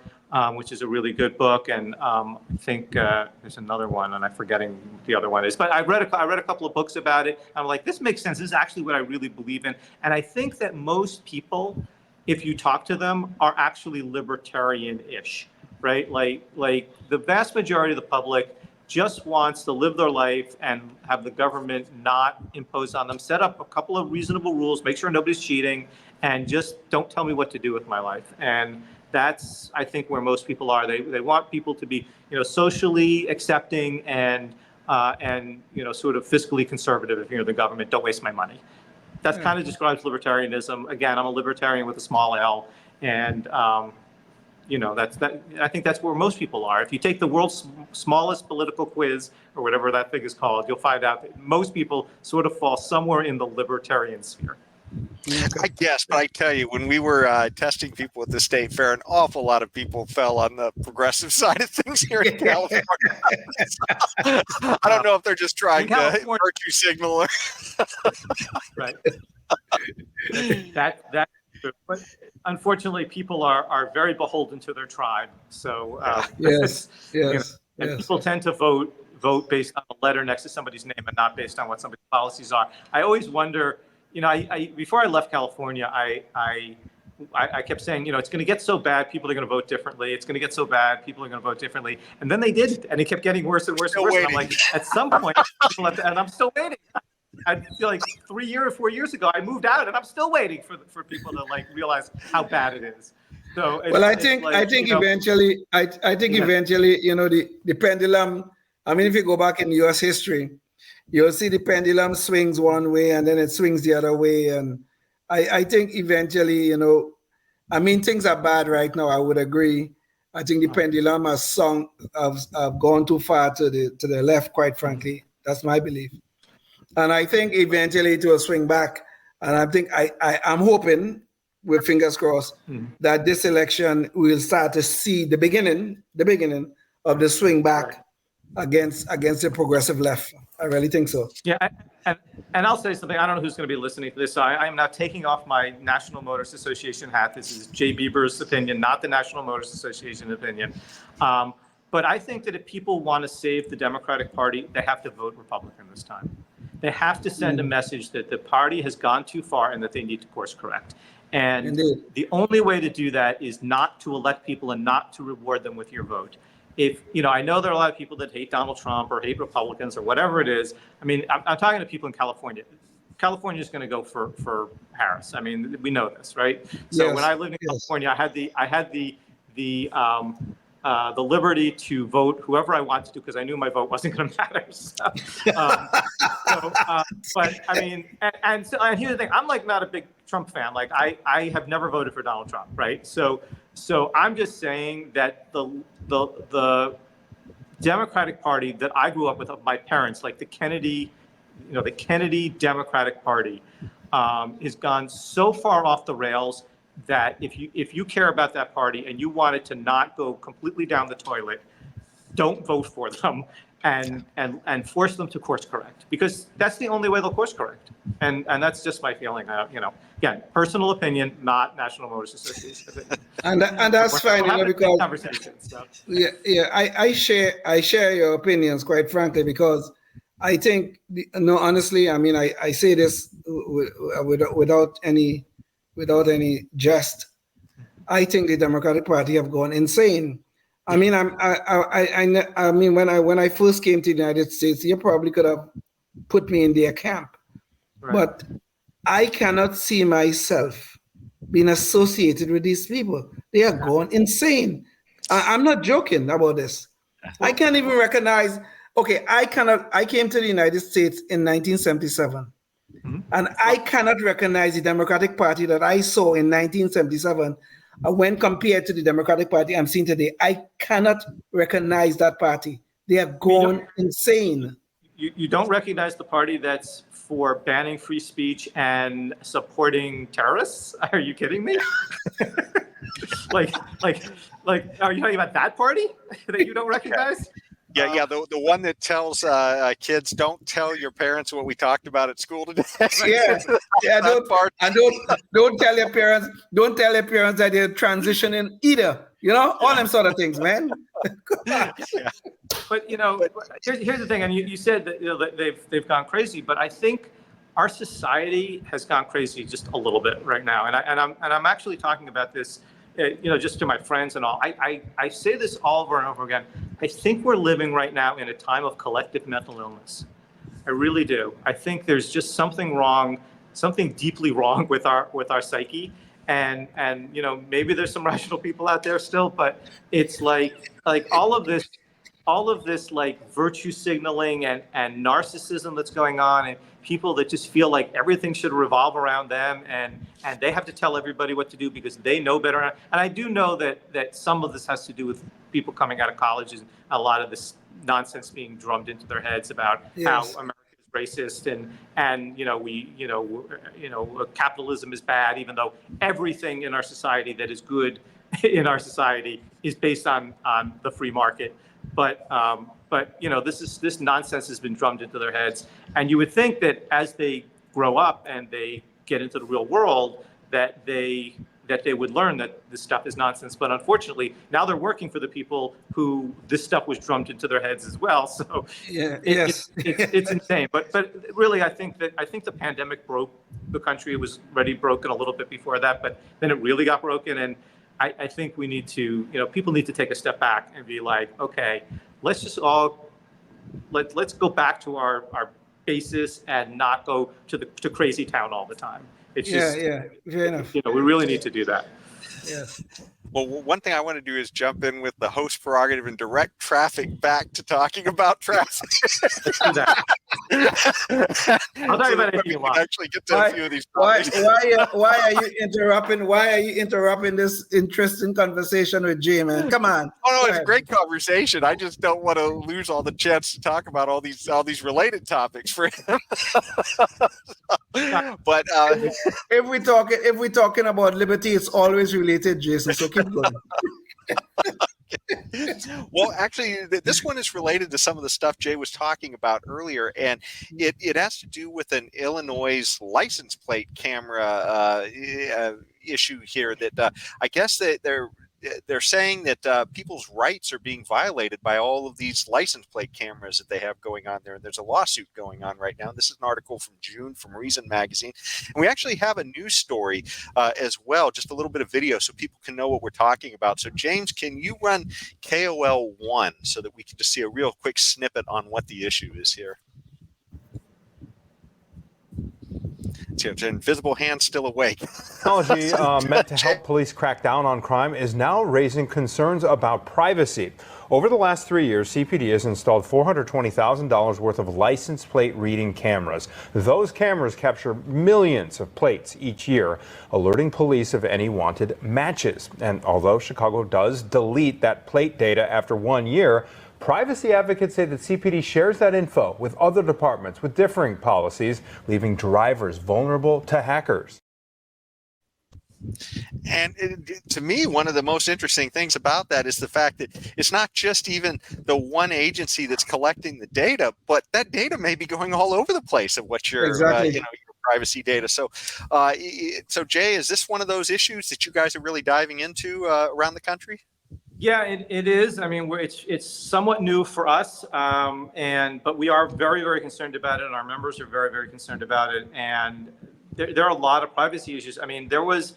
which is a really good book. And I think there's another one, and I'm forgetting what the other one is. But I read a couple of books about it. I'm like, this makes sense. This is actually what I really believe in. And I think that most people, if you talk to them, are actually libertarian-ish. Right? Like the vast majority of the public just wants to live their life and have the government not impose on them, set up a couple of reasonable rules, make sure nobody's cheating, and just don't tell me what to do with my life. And that's, I think, where most people are. They want people to be, socially accepting and sort of fiscally conservative. If you're the government, don't waste my money. That kind of describes libertarianism. Again, I'm a libertarian with a small L, and I think that's where most people are. If you take the world's smallest political quiz, or whatever that thing is called, you'll find out that most people sort of fall somewhere in the libertarian sphere. I guess, but I tell you, when we were testing people at the state fair, an awful lot of people fell on the progressive side of things here in California. I don't know if they're just trying to virtue signal. Or Right. That's true. But unfortunately, people are very beholden to their tribe. So yes. And people tend to vote based on the letter next to somebody's name and not based on what somebody's policies are. I always wonder, I before I left California, I kept saying, it's going to get so bad, people are going to vote differently. It's going to get so bad, people are going to vote differently. And then they did, and it kept getting worse and worse and worse. And I'm like, at some point, and I'm still waiting. I feel like 4 years ago, I moved out, and I'm still waiting for people to realize how bad it is. So well, I think eventually, the pendulum. I mean, if you go back in U.S. history, you'll see the pendulum swings one way and then it swings the other way. And I think eventually, things are bad right now. I would agree. I think the pendulum has gone too far to the left. Quite frankly, that's my belief. And I think eventually it will swing back. And I think I'm hoping, with fingers crossed, that this election we'll start to see the beginning of the swing back against the progressive left. I really think so. Yeah, and I'll say something. I don't know who's going to be listening to this. So I am now taking off my National Motorists Association hat. This is Jay Beeber's opinion, not the National Motorists Association opinion. But I think that if people want to save the Democratic Party, they have to vote Republican this time. They have to send a message that the party has gone too far and that they need to course correct. And the only way to do that is not to elect people and not to reward them with your vote. If, I know there are a lot of people that hate Donald Trump or hate Republicans or whatever it is. I mean, I'm talking to people in California. California is going to go for Harris. I mean, we know this, right? So when I lived in California, I had the liberty to vote whoever I wanted to because I knew my vote wasn't going to matter. But I mean, and here's the thing: I'm not a big Trump fan. I have never voted for Donald Trump, right? So I'm just saying that the Democratic Party that I grew up with, of my parents, like the Kennedy Democratic Party, has gone so far off the rails that if you care about that party and you want it to not go completely down the toilet, don't vote for them and force them to course correct, because that's the only way they'll course correct. And that's just my feeling. Again, personal opinion, not National Motorists Association opinion. And that's fine, because conversations. So. I share your opinions, quite frankly, because I think honestly, I mean, I say this without any jest. I think the Democratic Party have gone insane. I mean, I mean, when I first came to the United States, you probably could have put me in their camp, but I cannot see myself being associated with these people. They are going insane. I'm not joking about this. I can't even recognize. Okay, I came to the United States in 1977. And I cannot recognize the Democratic Party that I saw in 1977 when compared to the Democratic Party I'm seeing today. I cannot recognize that party. They have gone insane. You don't recognize the party that's for banning free speech and supporting terrorists? Are you kidding me? like, are you talking about that party that you don't recognize? Yeah, the one that tells kids, don't tell your parents what we talked about at school today. Don't tell your parents that they're transitioning either. All them sort of things, man. But here's the thing, and you said that they've gone crazy, but I think our society has gone crazy just a little bit right now, and I'm actually talking about this. Just to my friends and all, I say this all over and over again. I think we're living right now in a time of collective mental illness. I really do. I think there's just something wrong, something deeply wrong with our psyche, and maybe there's some rational people out there still, but it's like all of this like virtue signaling and narcissism that's going on, and people that just feel like everything should revolve around them, and they have to tell everybody what to do because they know better. And I do know that some of this has to do with people coming out of colleges, and a lot of this nonsense being drummed into their heads about how America is racist, and capitalism is bad, even though everything in our society that is good in our society is based on the free market. But this nonsense has been drummed into their heads, and you would think that as they grow up and they get into the real world, that they would learn that this stuff is nonsense. But unfortunately, now they're working for the people who this stuff was drummed into their heads as well. So it's insane. But really, I think the pandemic broke the country. It was already broken a little bit before that, but then it really got broken. And I think we need to, people need to take a step back and be like, okay, let's just let's go back to our basis and not go to crazy town all the time. It's just, fair enough. we really need to do that. Yes. Well, one thing I want to do is jump in with the host prerogative and direct traffic back to talking about traffic. Let's do that. I'll tell you about anything you want. Actually get to a few of these topics. Why are you interrupting? Why are you interrupting this interesting conversation with Jay, man? Come on. Oh no, it's a great conversation. I just don't want to lose all the chance to talk about all these related topics for him. But if we're talking about liberty, it's always related, Jason. So keep going. Well, actually, this one is related to some of the stuff Jay was talking about earlier, and it has to do with an Illinois license plate camera issue here. That I guess that they're saying that people's rights are being violated by all of these license plate cameras that they have going on there. And there's a lawsuit going on right now. This is an article from June from Reason Magazine. And we actually have a news story as well, just a little bit of video so people can know what we're talking about. So James, can you run KOL1 so that we can just see a real quick snippet on what the issue is here? It's an invisible hand still awake. Technology meant to help police crack down on crime is now raising concerns about privacy. Over the last 3 years, CPD has installed $420,000 worth of license plate reading cameras. Those cameras capture millions of plates each year, alerting police of any wanted matches. And although Chicago does delete that plate data after 1 year, privacy advocates say that CPD shares that info with other departments with differing policies, leaving drivers vulnerable to hackers. And to me, one of the most interesting things about that is the fact that it's not just even the one agency that's collecting the data, but that data may be going all over the place of what your your privacy data. So, so Jay, is this one of those issues that you guys are really diving into around the country? Yeah, it is. I mean, it's somewhat new for us, but we are very, very concerned about it, and our members are very, very concerned about it. And there are a lot of privacy issues. I mean, I was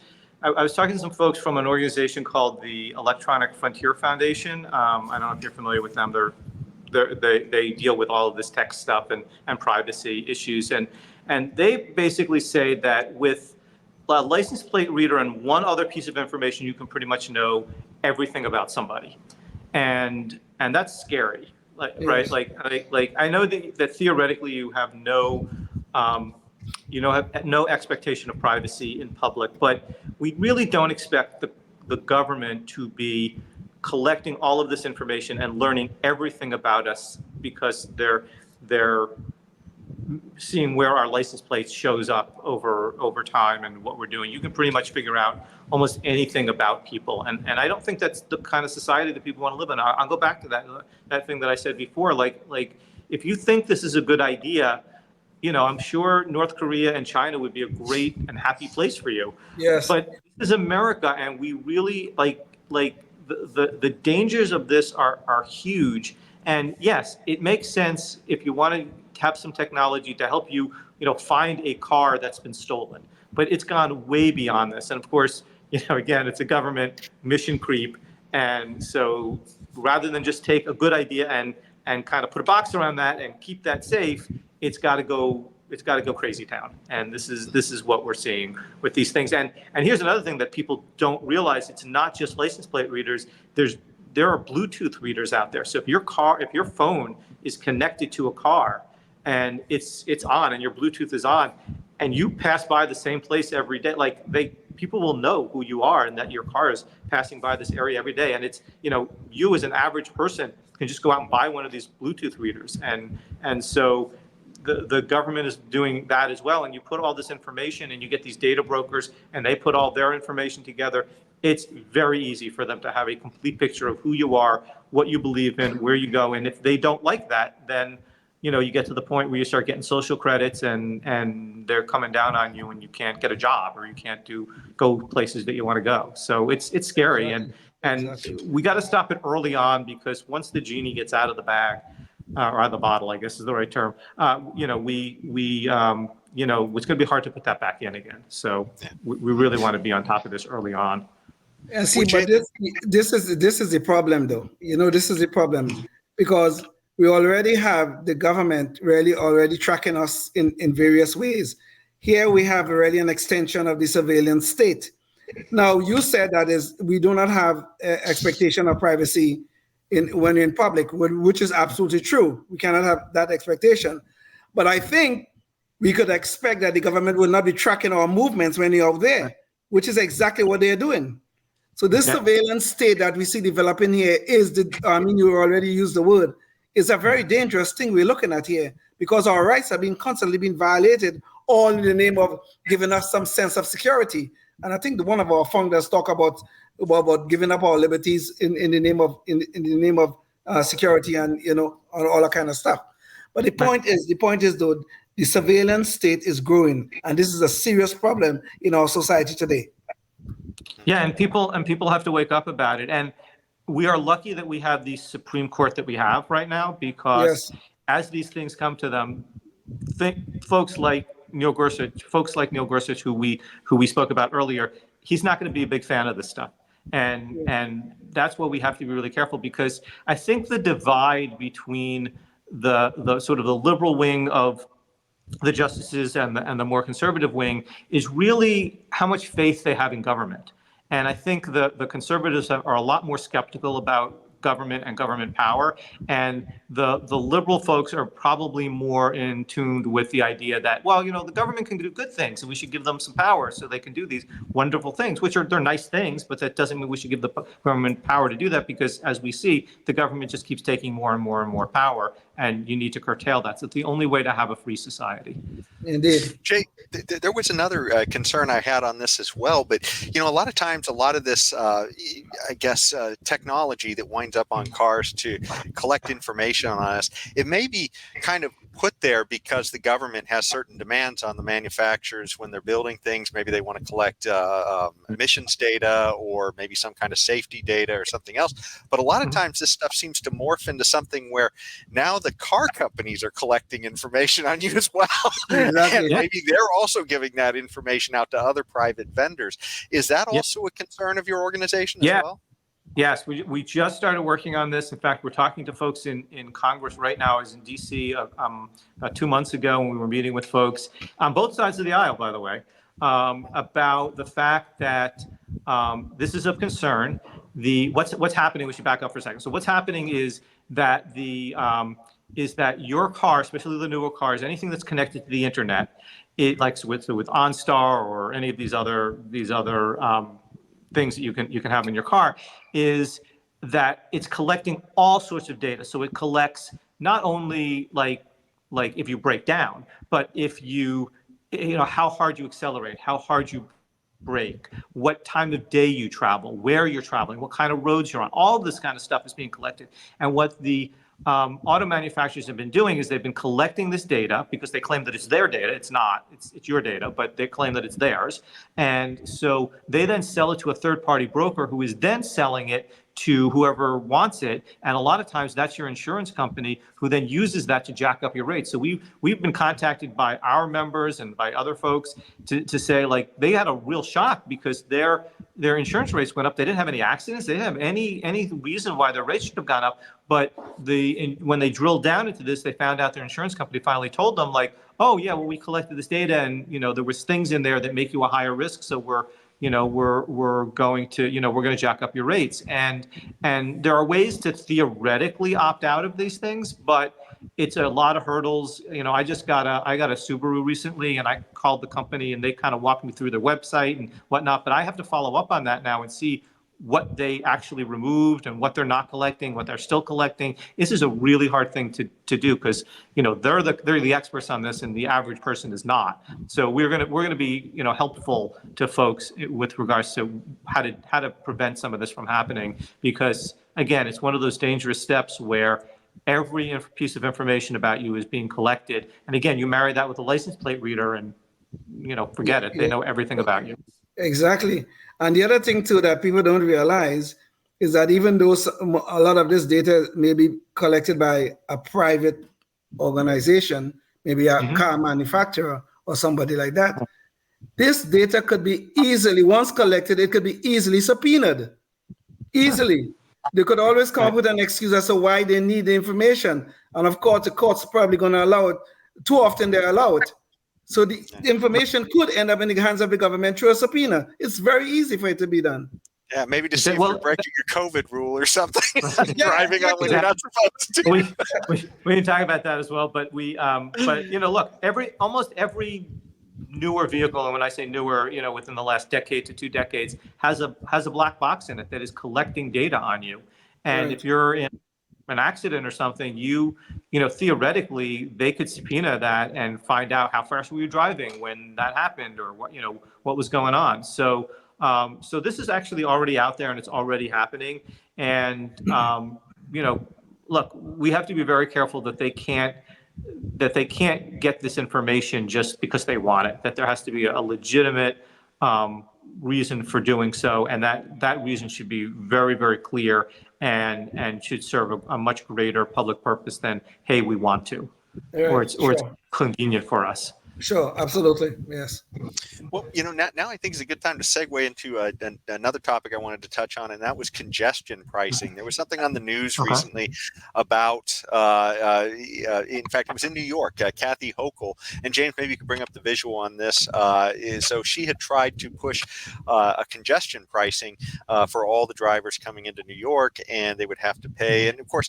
talking to some folks from an organization called the Electronic Frontier Foundation. I don't know if you're familiar with them. They deal with all of this tech stuff and privacy issues, and they basically say that with a license plate reader and one other piece of information, you can pretty much know everything about somebody, and that's scary. Right? Like I know that theoretically you have no expectation of privacy in public, but we really don't expect the government to be collecting all of this information and learning everything about us because they're seeing where our license plate shows up over time and what we're doing. You can pretty much figure out almost anything about people, and I don't think that's the kind of society that people want to live in. I'll go back to that thing that I said before. Like if you think this is a good idea, I'm sure North Korea and China would be a great and happy place for you. Yes. But this is America, and we really like the dangers of this are huge. And yes, it makes sense if you want to have some technology to help you, find a car that's been stolen. But it's gone way beyond this. And of course, again, it's a government mission creep. And so rather than just take a good idea and kind of put a box around that and keep that safe, it's got to go crazy town. And this is what we're seeing with these things. And here's another thing that people don't realize. It's not just license plate readers. There are Bluetooth readers out there. So if your phone is connected to a car and it's on and your Bluetooth is on and you pass by the same place every day, people will know who you are and that your car is passing by this area every day. And it's, you as an average person can just go out and buy one of these Bluetooth readers. And so the government is doing that as well. And you put all this information and you get these data brokers and they put all their information together. It's very easy for them to have a complete picture of who you are, what you believe in, where you go. And if they don't like that, then you get to the point where you start getting social credits and they're coming down on you and you can't get a job or you can't go places that you want to go. So it's scary. And we got to stop it early on, because once the genie gets out of the bag, or out of the bottle, I guess is the right term, it's going to be hard to put that back in again. So we really want to be on top of this early on. And see, but this is the problem, though. This is the problem, because we already have the government really already tracking us in various ways. Here we have already an extension of the surveillance state. Now, you said that we do not have expectation of privacy when you're in public, which is absolutely true. We cannot have that expectation. But I think we could expect that the government will not be tracking our movements when you're out there, which is exactly what they're doing. So this surveillance state that we see developing here you already used the word, is a very dangerous thing we're looking at here, because our rights are being constantly being violated, all in the name of giving us some sense of security. And I think one of our founders talk about giving up our liberties in the name of security and all that kind of stuff. But the point is though, the surveillance state is growing, and this is a serious problem in our society today. Yeah, and people have to wake up about it. And we are lucky that we have the Supreme Court that we have right now, because as these things come to them, folks like Neil Gorsuch, who we spoke about earlier, he's not going to be a big fan of this stuff. And that's why we have to be really careful, because I think the divide between the sort of the liberal wing of the justices and the more conservative wing is really how much faith they have in government. And I think the conservatives are a lot more skeptical about government and government power, and the liberal folks are probably more in tune with the idea that, well, the government can do good things and we should give them some power so they can do these wonderful things, which they're nice things, but that doesn't mean we should give the government power to do that, because as we see, the government just keeps taking more and more and more power, and you need to curtail that. So it's the only way to have a free society. Indeed. Jay, there was another concern I had on this as well, but a lot of times, a lot of this, technology that winds up on cars to collect information on us, it may be kind of put there because the government has certain demands on the manufacturers when they're building things. Maybe they want to collect emissions data, or maybe some kind of safety data or something else. But a lot of times this stuff seems to morph into something where now the car companies are collecting information on you as well. Exactly. And maybe they're also giving that information out to other private vendors. Is that also a concern of your organization as well? Yes, we just started working on this. In fact, we're talking to folks in Congress right now. I was in D.C. 2 months ago when we were meeting with folks on both sides of the aisle, by the way, about the fact that this is of concern. What's happening? We should back up for a second. So what's happening is that your car, especially the newer cars, anything that's connected to the internet, it like with OnStar or any of these other things that you can have in your car, is that it's collecting all sorts of data. So it collects not only like if you break down, but if how hard you accelerate, how hard you brake, what time of day you travel, where you're traveling, what kind of roads you're on. All of this kind of stuff is being collected. And what the auto manufacturers have been doing is they've been collecting this data because they claim that it's their data. It's not. It's your data, but they claim that it's theirs. And so they then sell it to a third-party broker who is then selling it to whoever wants it. And a lot of times that's your insurance company who then uses that to jack up your rates. So we've been contacted by our members and by other folks to say, like, they had a real shock because their insurance rates went up. They didn't have any accidents. They didn't have any reason why their rates should have gone up. But when they drilled down into this, they found out their insurance company finally told them, like, oh yeah, well, we collected this data and there was things in there that make you a higher risk. So we're going to jack up your rates. And there are ways to theoretically opt out of these things, but it's a lot of hurdles. I got a Subaru recently, and I called the company and they kind of walked me through their website and whatnot, but I have to follow up on that now and see what they actually removed and what they're not collecting, what they're still collecting. This is a really hard thing to do because, they're the experts on this and the average person is not. So we're gonna be, helpful to folks with regards to how to prevent some of this from happening, because again, it's one of those dangerous steps where every piece of information about you is being collected. And again, you marry that with a license plate reader and, forget it. They know everything about you. Exactly. And the other thing too that people don't realize is that even though a lot of this data may be collected by a private organization, maybe a car manufacturer or somebody like that, this data could be easily, once collected, it could be easily subpoenaed. Easily. They could always come up with an excuse as to why they need the information. And of course, the court's probably going to allow it. Too often they allow it. So the information could end up in the hands of the government through a subpoena. It's very easy for it to be done. Yeah, maybe to see if you're breaking your COVID rule or something. Driving on when you're not supposed to. We can talk about that as well. But look, almost every newer vehicle, and when I say newer, within the last decade to 2 decades, has a black box in it that is collecting data on you. And if you're in an accident or something, theoretically they could subpoena that and find out how fast were you driving when that happened, or what was going on. So this is actually already out there and it's already happening. And look, we have to be very careful that they can't get this information just because they want it, that there has to be a legitimate reason for doing so, and that reason should be very, very clear and should serve a much greater public purpose than, hey, we want to, or it's convenient for us. Sure, absolutely, yes. Well, now I think is a good time to segue into another topic I wanted to touch on, and that was congestion pricing. There was something on the news recently about, in fact, it was in New York, Kathy Hochul, and James, maybe you could bring up the visual on this. So she had tried to push a congestion pricing for all the drivers coming into New York, and they would have to pay. And of course,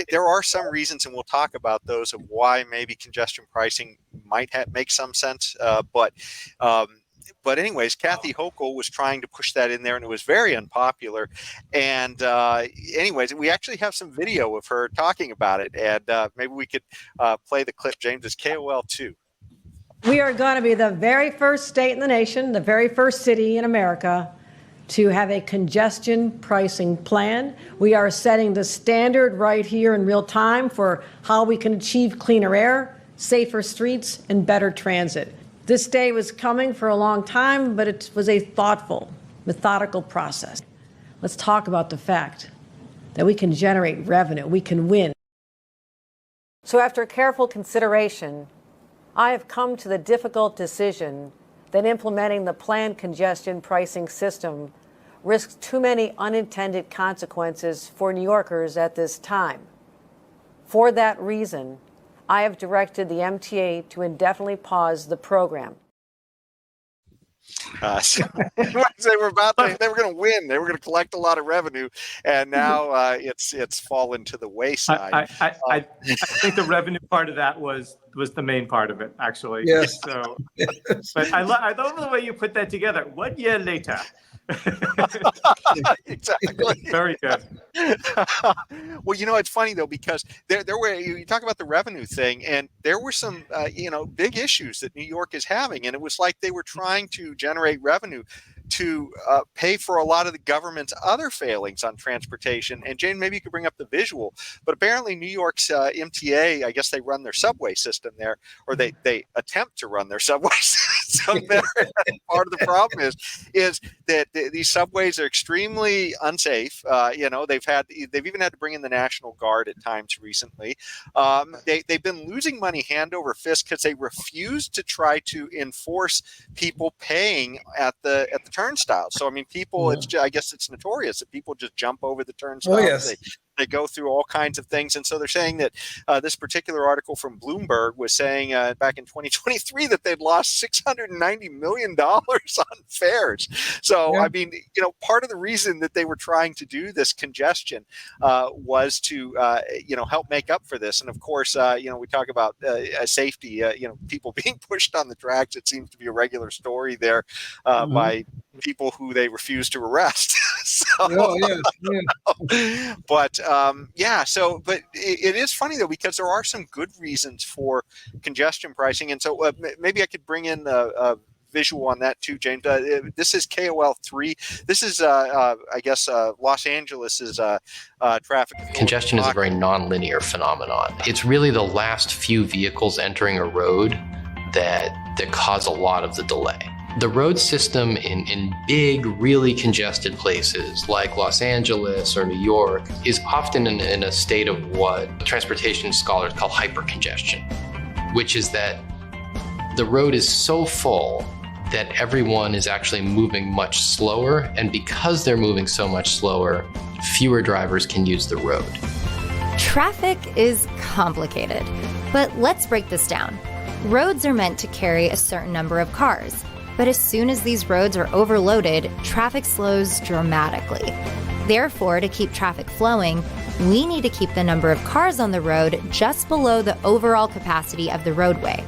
there are some reasons, and we'll talk about those, of why maybe congestion pricing might make some sense, but anyways, Kathy Hochul was trying to push that in there, and it was very unpopular. And anyways, we actually have some video of her talking about it, and maybe we could play the clip. James, is KOL2. We are going to be the very first state in the nation, the very first city in America to have a congestion pricing plan. We are setting the standard right here in real time for how we can achieve cleaner air, safer streets, and better transit. This day was coming for a long time, but it was a thoughtful, methodical process. Let's talk about the fact that we can generate revenue, we can win. So after careful consideration, I have come to the difficult decision that implementing the planned congestion pricing system risks too many unintended consequences for New Yorkers at this time. For that reason, I have directed the MTA to indefinitely pause the program. So they were going to win. They were going to collect a lot of revenue, and now it's fallen to the wayside. I think the revenue part of that was the main part of it, actually. Yes. So, but I love the way you put that together. 1 year later. Exactly. Very good. Well, it's funny though, because there were, you talk about the revenue thing, and there were some big issues that New York is having, and it was like they were trying to generate revenue to pay for a lot of the government's other failings on transportation. And Jane, maybe you could bring up the visual, but apparently New York's MTA, I guess they run their subway system there, or they attempt to run their subway system there. Part of the problem is that these subways are extremely unsafe. They've even had to bring in the National Guard at times recently. They've been losing money hand over fist because they refuse to try to enforce people paying at the turnstiles. So I mean, people, I guess it's notorious that people just jump over the turnstiles. Oh, yes. They go through all kinds of things. And so they're saying that this particular article from Bloomberg was saying back in 2023 that they'd lost $690 million on fares. So, I mean, part of the reason that they were trying to do this congestion was to, help make up for this. And of course, we talk about safety, people being pushed on the tracks. It seems to be a regular story there by people who they refuse to arrest. Oh, yeah. But but it is funny though, because there are some good reasons for congestion pricing, and so maybe I could bring in a visual on that too, James. This is KOL3. This is I guess Los Angeles's traffic. Congestion is a very non-linear phenomenon. It's really the last few vehicles entering a road that cause a lot of the delay. The road system in big, really congested places like Los Angeles or New York is often in a state of what transportation scholars call hypercongestion, which is that the road is so full that everyone is actually moving much slower, and because they're moving so much slower, fewer drivers can use the road. Traffic is complicated, but let's break this down. Roads are meant to carry a certain number of cars, but as soon as these roads are overloaded, traffic slows dramatically. Therefore, to keep traffic flowing, we need to keep the number of cars on the road just below the overall capacity of the roadway.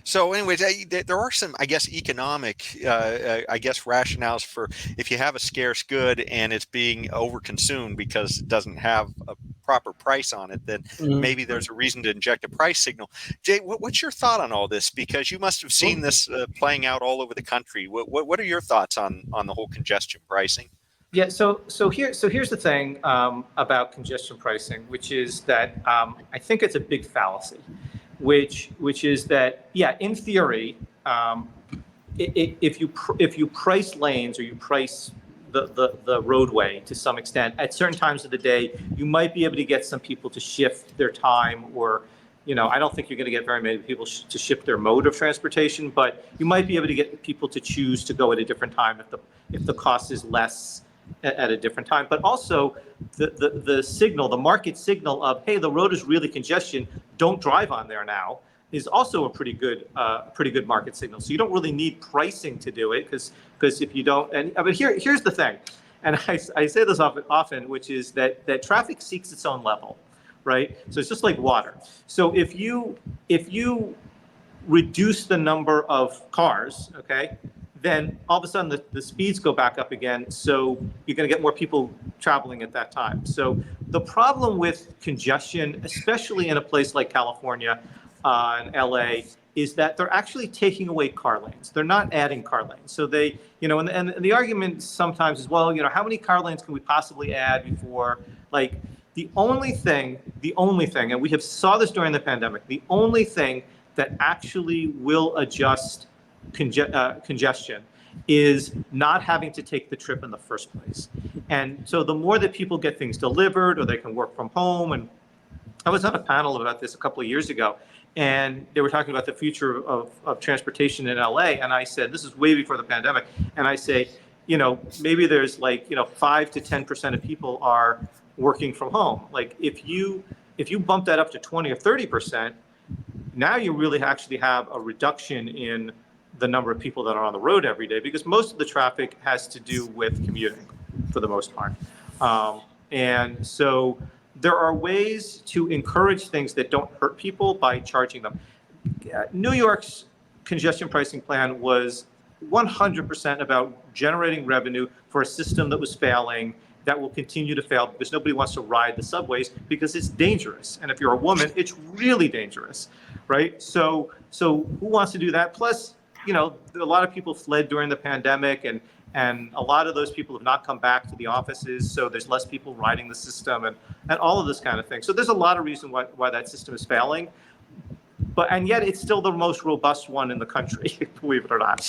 So anyways, there are some, I guess, economic, rationales for if you have a scarce good and it's being overconsumed because it doesn't have a proper price on it, then maybe there's a reason to inject a price signal. Jay, what's your thought on all this? Because you must have seen this playing out all over the country. What are your thoughts on the whole congestion pricing? Yeah, so here's the thing about congestion pricing, which is that I think it's a big fallacy. Which is that, yeah, in theory, if you price lanes or you price the roadway to some extent at certain times of the day, you might be able to get some people to shift their time, or I don't think you're going to get very many people to shift their mode of transportation, but you might be able to get people to choose to go at a different time if the cost is less at a different time. But also the signal, the market signal of, hey, the road is really congestion, don't drive on there now, is also a pretty good market signal. So you don't really need pricing to do it, because if you don't, but here's the thing, and I say this often, which is that traffic seeks its own level, right? So it's just like water. So if you reduce the number of cars, okay, then all of a sudden the speeds go back up again, so you're going to get more people traveling at that time. So the problem with congestion, especially in a place like California and LA, is that they're actually taking away car lanes. They're not adding car lanes. So they, and the argument sometimes is, well, how many car lanes can we possibly add before, like, the only thing, and we have saw this during the pandemic, the only thing that actually will adjust congestion is not having to take the trip in the first place. And so the more that people get things delivered, or they can work from home, and I was on a panel about this a couple of years ago, and they were talking about the future of transportation in LA, and I said, this is way before the pandemic, and I say, maybe there's 5 to 10% of people are working from home. Like if you bump that up to 20 or 30%, now you really actually have a reduction in the number of people that are on the road every day, because most of the traffic has to do with commuting for the most part. And so there are ways to encourage things that don't hurt people by charging them. New York's congestion pricing plan was 100% about generating revenue for a system that was failing, that will continue to fail, because nobody wants to ride the subways because it's dangerous. And if you're a woman, it's really dangerous, right? So who wants to do that? Plus, a lot of people fled during the pandemic, and a lot of those people have not come back to the offices, so there's less people riding the system, and all of this kind of thing. So there's a lot of reason why that system is failing, and yet it's still the most robust one in the country, believe it or not.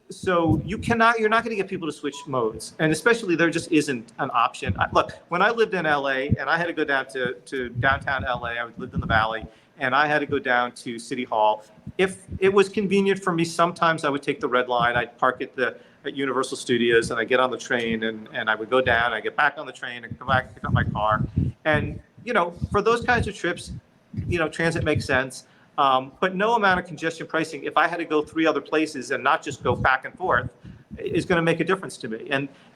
So you're not going to get people to switch modes, and especially there just isn't an option. Look, when I lived in LA and I had to go down to downtown LA, I lived in the Valley, and I had to go down to City Hall. If it was convenient for me, sometimes I would take the Red Line. I'd park at Universal Studios, and I get on the train, and I would go down. I get back on the train and come back, pick up my car. And for those kinds of trips, transit makes sense. But no amount of congestion pricing. If I had to go 3 other places and not just go back and forth, is going to make a difference to me.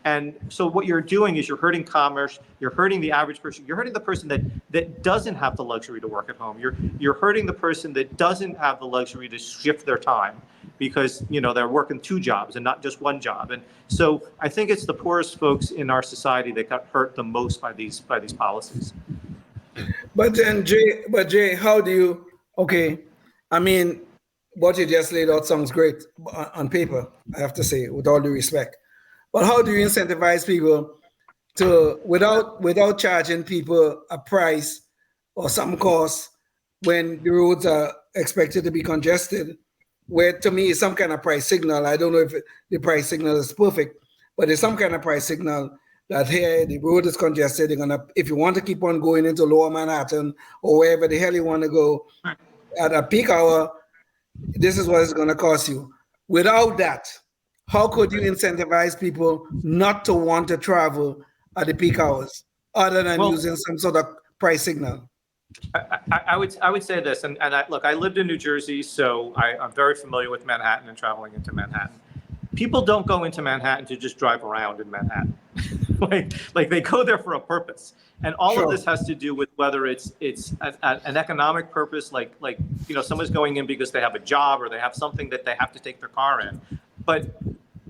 And so what you're doing is you're hurting commerce, you're hurting the average person, you're hurting the person that doesn't have the luxury to work at home. You're hurting the person that doesn't have the luxury to shift their time because, they're working 2 jobs and not just 1 job. And so I think it's the poorest folks in our society that got hurt the most by these policies. But then, Jay, how do you? Okay, I mean, what you just laid out sounds great on paper, I have to say, with all due respect. But how do you incentivize people to, without charging people a price or some cost when the roads are expected to be congested, where to me is some kind of price signal. I don't know if the price signal is perfect, but there's some kind of price signal that here the road is congested. They're gonna, if you want to keep on going into Lower Manhattan or wherever the hell you want to go at a peak hour, this is what it's going to cost you. Without that, how could you incentivize people not to want to travel at the peak hours other than using some sort of price signal? I would say this, and I lived in New Jersey, so I'm very familiar with Manhattan and traveling into Manhattan. People don't go into Manhattan to just drive around in Manhattan. like they go there for a purpose. And all of this has to do with whether it's an economic purpose, like someone's going in because they have a job or they have something that they have to take their car in. But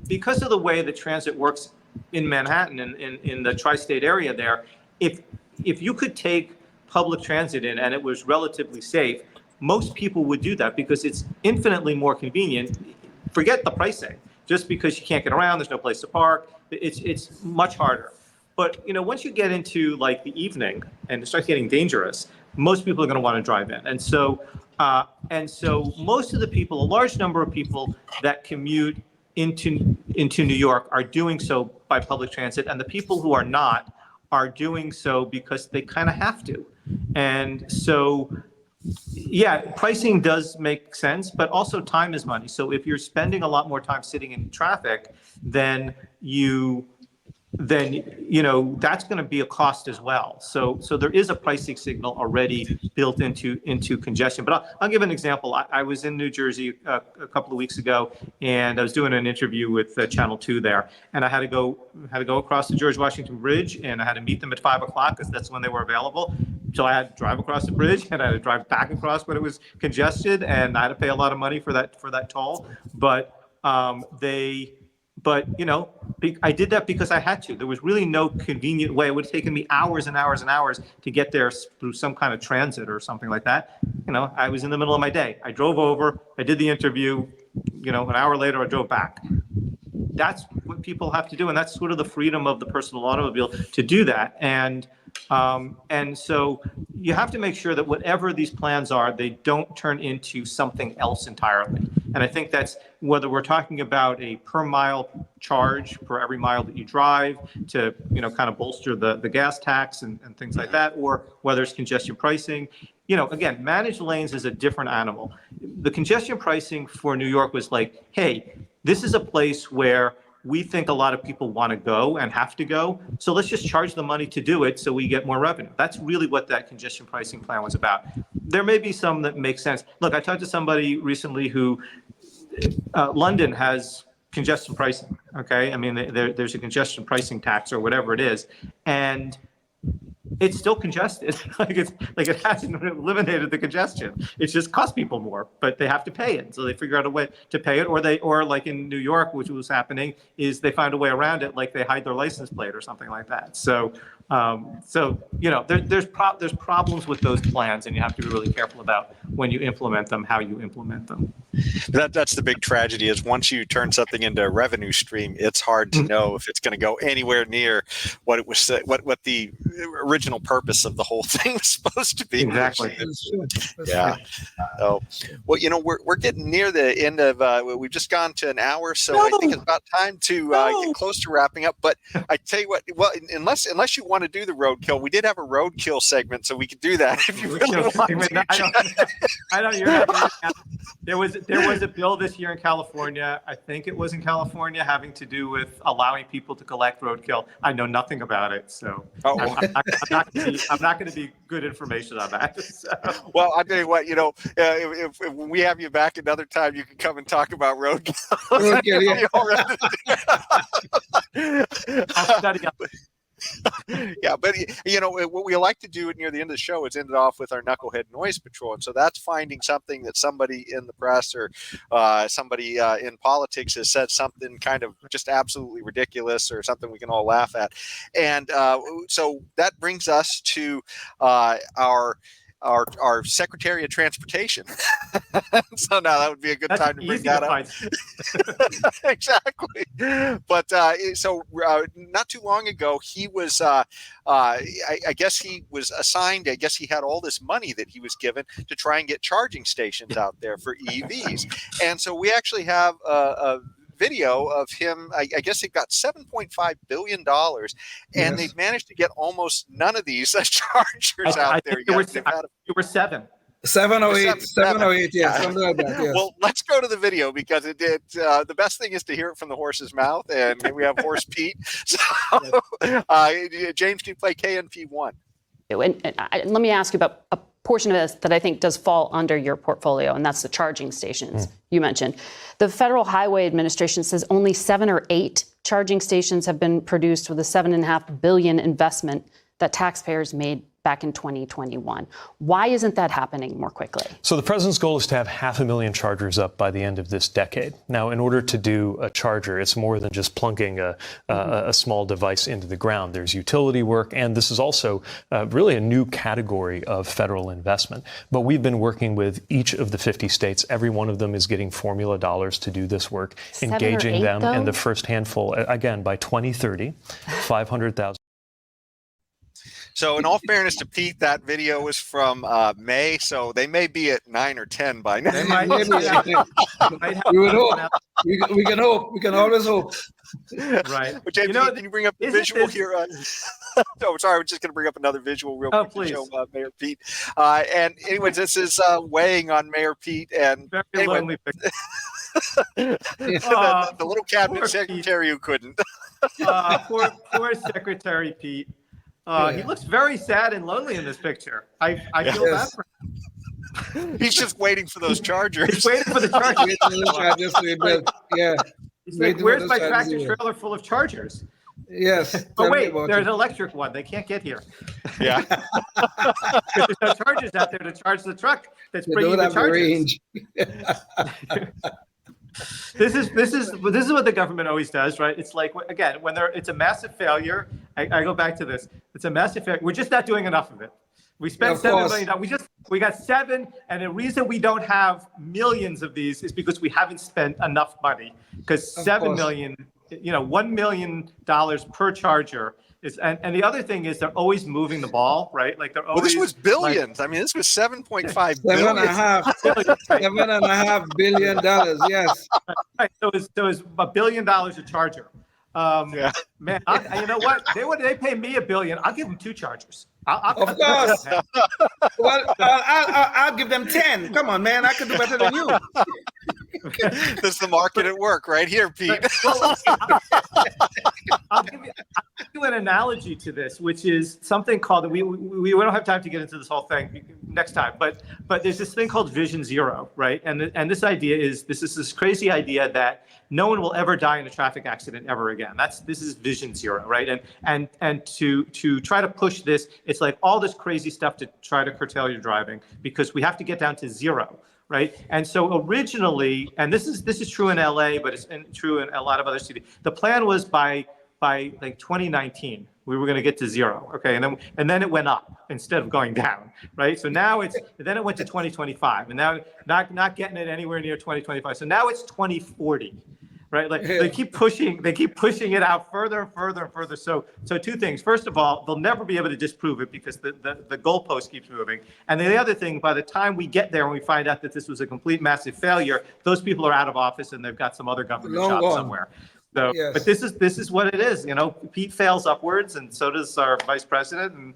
because of the way the transit works in Manhattan and in the tri-state area there, if you could take public transit in and it was relatively safe, most people would do that because it's infinitely more convenient. Forget the pricing. Just because you can't get around, there's no place to park, it's much harder. But once you get into like the evening and it starts getting dangerous, most people are going to want to drive in. And so most of the people, a large number of people that commute into New York are doing so by public transit, and the people who are not are doing so because they kind of have to. And so yeah, pricing does make sense, but also time is money. So if you're spending a lot more time sitting in traffic, then that's going to be a cost as well. So there is a pricing signal already built into congestion. But I'll give an example. I was in New Jersey a couple of weeks ago, and I was doing an interview with Channel 2 there, and I had to go across the George Washington Bridge, and I had to meet them at 5 o'clock because that's when they were available. So I had to drive across the bridge, and I had to drive back across when it was congested, and I had to pay a lot of money for that toll. But I did that because I had to. There was really no convenient way. It would have taken me hours and hours and hours to get there through some kind of transit or something like that. I was in the middle of my day. I drove over, I did the interview, an hour later I drove back. That's what people have to do, and that's sort of the freedom of the personal automobile to do that. And so you have to make sure that whatever these plans are, they don't turn into something else entirely. And I think that's whether we're talking about a per mile charge for every mile that you drive to, kind of bolster the gas tax and things like that, or whether it's congestion pricing. Again, managed lanes is a different animal. The congestion pricing for New York was like, hey, this is a place where we think a lot of people want to go and have to go, so let's just charge the money to do it so we get more revenue. That's really what that congestion pricing plan was about. There may be some that make sense. Look, I talked to somebody recently who, London has congestion pricing, okay? I mean, there's a congestion pricing tax or whatever it is, and it's still congested. it hasn't eliminated the congestion. It just costs people more, but they have to pay it. So they figure out a way to pay it, or like in New York, which was happening, is they find a way around it, like they hide their license plate or something like that. So there's problems with those plans, and you have to be really careful about when you implement them, how you implement them. That's the big tragedy, is once you turn something into a revenue stream, it's hard to know if it's going to go anywhere near what it was, what the original purpose of the whole thing was supposed to be. Exactly. Yeah. So, well, we're getting near the end of. We've just gone to an hour, so I think it's about time to get close to wrapping up. But I tell you what, well, unless you want to do the roadkill, we did have a roadkill segment, so we could do that if you really want to. I don't. There was a bill this year in California. I think it was in California, having to do with allowing people to collect roadkill. I know nothing about it, so I'm not going to be good information on that. So. Well, I'll tell you what, if we have you back another time, you can come and talk about roadkill. I'll study up. Yeah, but what we like to do near the end of the show is end it off with our Knucklehead Noise Patrol, and so that's finding something that somebody in the press or somebody in politics has said something kind of just absolutely ridiculous or something we can all laugh at, and so that brings us to our Secretary of Transportation. So now that would be a good time to bring that up. Exactly. But so not too long ago, he was, I guess he was assigned, I guess he had all this money that he was given to try and get charging stations out there for EVs. And so we actually have a video of him. I guess it got $7.5 billion, and they've managed to get almost none of these chargers out there. You were seven. 7 or 8, 7 or 8, yeah, something like that. Yes. Well, let's go to the video because it did. The best thing is to hear it from the horse's mouth, and we have Horse Pete. So, James, can you play KNP1? And let me ask you about a portion of this that I think does fall under your portfolio, and that's the charging stations you mentioned. The Federal Highway Administration says only 7 or 8 charging stations have been produced with a $7.5 billion investment that taxpayers made back in 2021. Why isn't that happening more quickly? So the president's goal is to have 500,000 chargers up by the end of this decade. Now, in order to do a charger, it's more than just plunking a small device into the ground. There's utility work, and this is also really a new category of federal investment. But we've been working with each of the 50 states. Every one of them is getting formula dollars to do this work, engaging them in the first handful. Again, by 2030, 500,000. So in all fairness to Pete, that video was from May, so they may be at 9 or 10 by now. We would hope. We can hope. We can always hope. Right. But James, can you bring up the visual here? No, sorry, we're just going to bring up another visual real quick to show Mayor Pete. And anyways, this is weighing on Mayor Pete. And very lonely picture. the little cabinet secretary who couldn't. Poor Secretary Pete. He looks very sad and lonely in this picture. I feel bad for him. He's just waiting for those chargers. He's waiting for the chargers. Yeah. He's like, where's my tractor trailer full of chargers? Yes. But wait, there's an electric one. They can't get here. Yeah. There's no chargers out there to charge the truck that's bringing the chargers. This is what the government always does, right? It's like, again, when it's a massive failure. I go back to this. It's a massive failure. We're just not doing enough of it. We spent $7 million. We got 7, and the reason we don't have millions of these is because we haven't spent enough money. Because $7 million, $1 million per charger. And the other thing is they're always moving the ball, right? Like they're always. Well, this was billions. I mean, this was $7.5 billion. $7.5 billion. Yes. Right. So it was $1 billion a charger. Man, you know what? They pay me $1 billion. I'll give them 2 chargers. Of course. Well, I'll give them 10. Come on, man. I could do better than you. This is the market at work right here, Pete. I'll give you an analogy to this, which is something called, we don't have time to get into this whole thing next time, but there's this thing called Vision Zero, right? And this idea is, this is this crazy idea that no one will ever die in a traffic accident ever again. This is Vision Zero, right? And to try to push this, it's like all this crazy stuff to try to curtail your driving, because we have to get down to 0. Right. And so originally, and this is true in LA, but it's true in a lot of other cities. The plan was by like 2019, we were going to get to 0. OK, and then it went up instead of going down. Right. So now then it went to 2025, and now not getting it anywhere near 2025. So now it's 2040. Right, like they keep pushing it out further and further and further. So 2 things. First of all, they'll never be able to disprove it because the goalpost keeps moving. And then the other thing, by the time we get there and we find out that this was a complete massive failure, those people are out of office and they've got some other government job somewhere. So, yes. But this is what it is. Pete fails upwards, and so does our vice president. And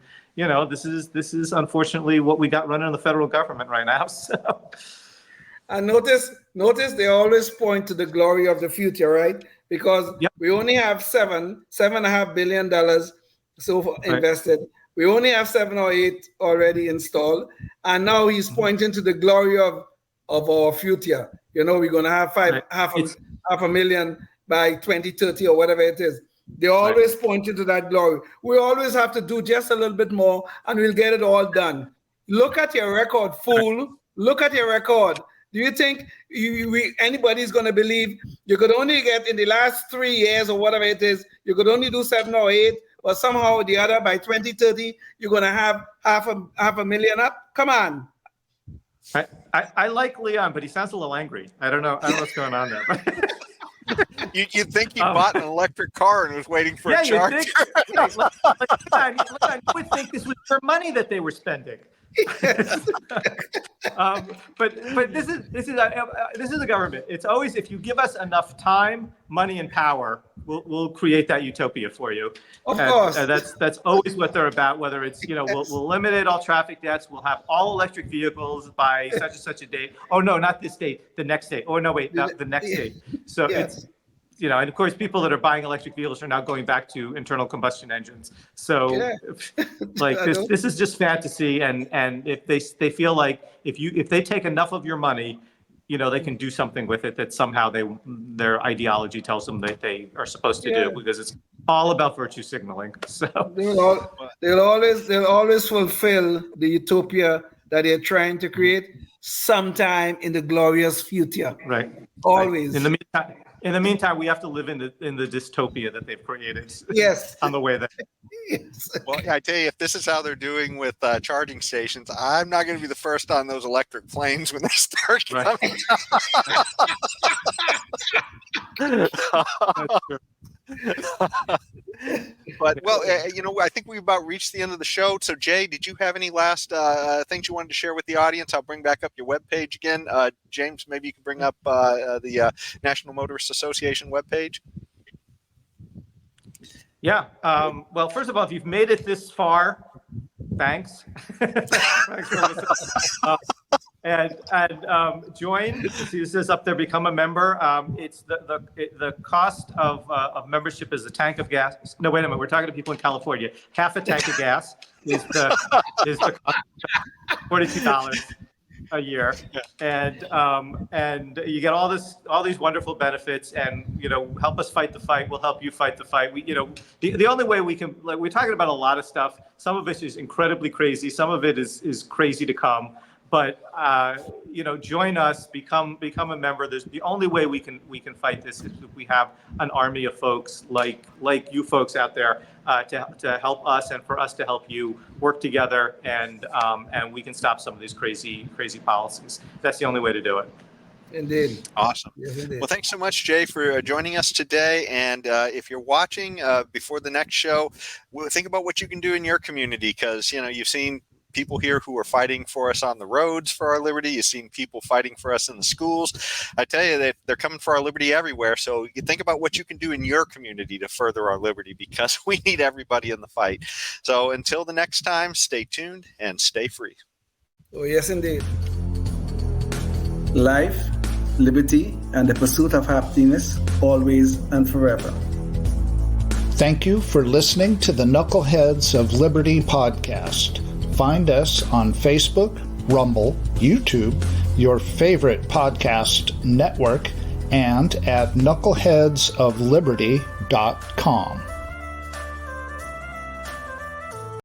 this is unfortunately what we got running in the federal government right now. So. And notice they always point to the glory of the future, right? Because we only have $7.5 billion so far invested, We only have 7 or 8 already installed. And now he's pointing to the glory of our future. You know, we're going to have half a million by 2030 or whatever it is. They always pointing to that glory. We always have to do just a little bit more and we'll get it all done. Look at your record, fool. Look at your record. Do you think anybody's going to believe you could only get in the last 3 years or whatever it is, you could only do 7 or 8, or somehow or the other by 2030, you're going to have half a million up? Come on. I like Leon, but he sounds a little angry. I don't know what's going on there. You'd think he bought an electric car and was waiting for a charger. You would think this was for money that they were spending. But this is a government. It's always, if you give us enough time, money, and power, we'll create that utopia for you. Of course. That's always what they're about. Whether it's we'll eliminate all traffic deaths, we'll have all electric vehicles by such and such a date. Oh no, not this date, the next date. Oh no, wait, no, the next date. So it's. And of course, people that are buying electric vehicles are now going back to internal combustion engines. So, this is just fantasy. And if they feel like if they take enough of your money, they can do something with it that somehow their ideology tells them that they are supposed to do, because it's all about virtue signaling. So they'll always fulfill the utopia that they're trying to create sometime in the glorious future. Right. Always. Right. In the meantime, we have to live in the dystopia that they've created. Yes. On the way there. Yes. Well, I tell you, if this is how they're doing with charging stations, I'm not going to be the first on those electric planes when they start coming. But I think we've about reached the end of the show. So Jay, did you have any last things you wanted to share with the audience? I'll bring back up your webpage again. James, maybe you can bring up the National Motorists Association webpage. Yeah. Well, first of all, if you've made it this far, thanks. Thanks for listening. And join. See, this is up there. Become a member. It's the cost of membership is a tank of gas. No, wait a minute. We're talking to people in California. Half a tank of gas is the cost, $42 a year, and you get all these wonderful benefits, and help us fight the fight. We'll help you fight the fight. The only way we can, we're talking about a lot of stuff. Some of it is incredibly crazy. Some of it is crazy to come. But join us, become a member. There's the only way we can fight this is if we have an army of folks like you folks out there to help us and for us to help you work together, and we can stop some of these crazy policies. That's the only way to do it. Indeed. Awesome. Yes, indeed. Well, thanks so much, Jay, for joining us today. And if you're watching before the next show, think about what you can do in your community, because you've seen people here who are fighting for us on the roads for our liberty. You've seen people fighting for us in the schools. I tell you, they're coming for our liberty everywhere. So you think about what you can do in your community to further our liberty, because we need everybody in the fight. So until the next time, stay tuned and stay free. Oh, yes, indeed. Life, liberty, and the pursuit of happiness, always and forever. Thank you for listening to the Knuckleheads of Liberty podcast. Find us on Facebook, Rumble, YouTube, your favorite podcast network, and at knuckleheadsofliberty.com.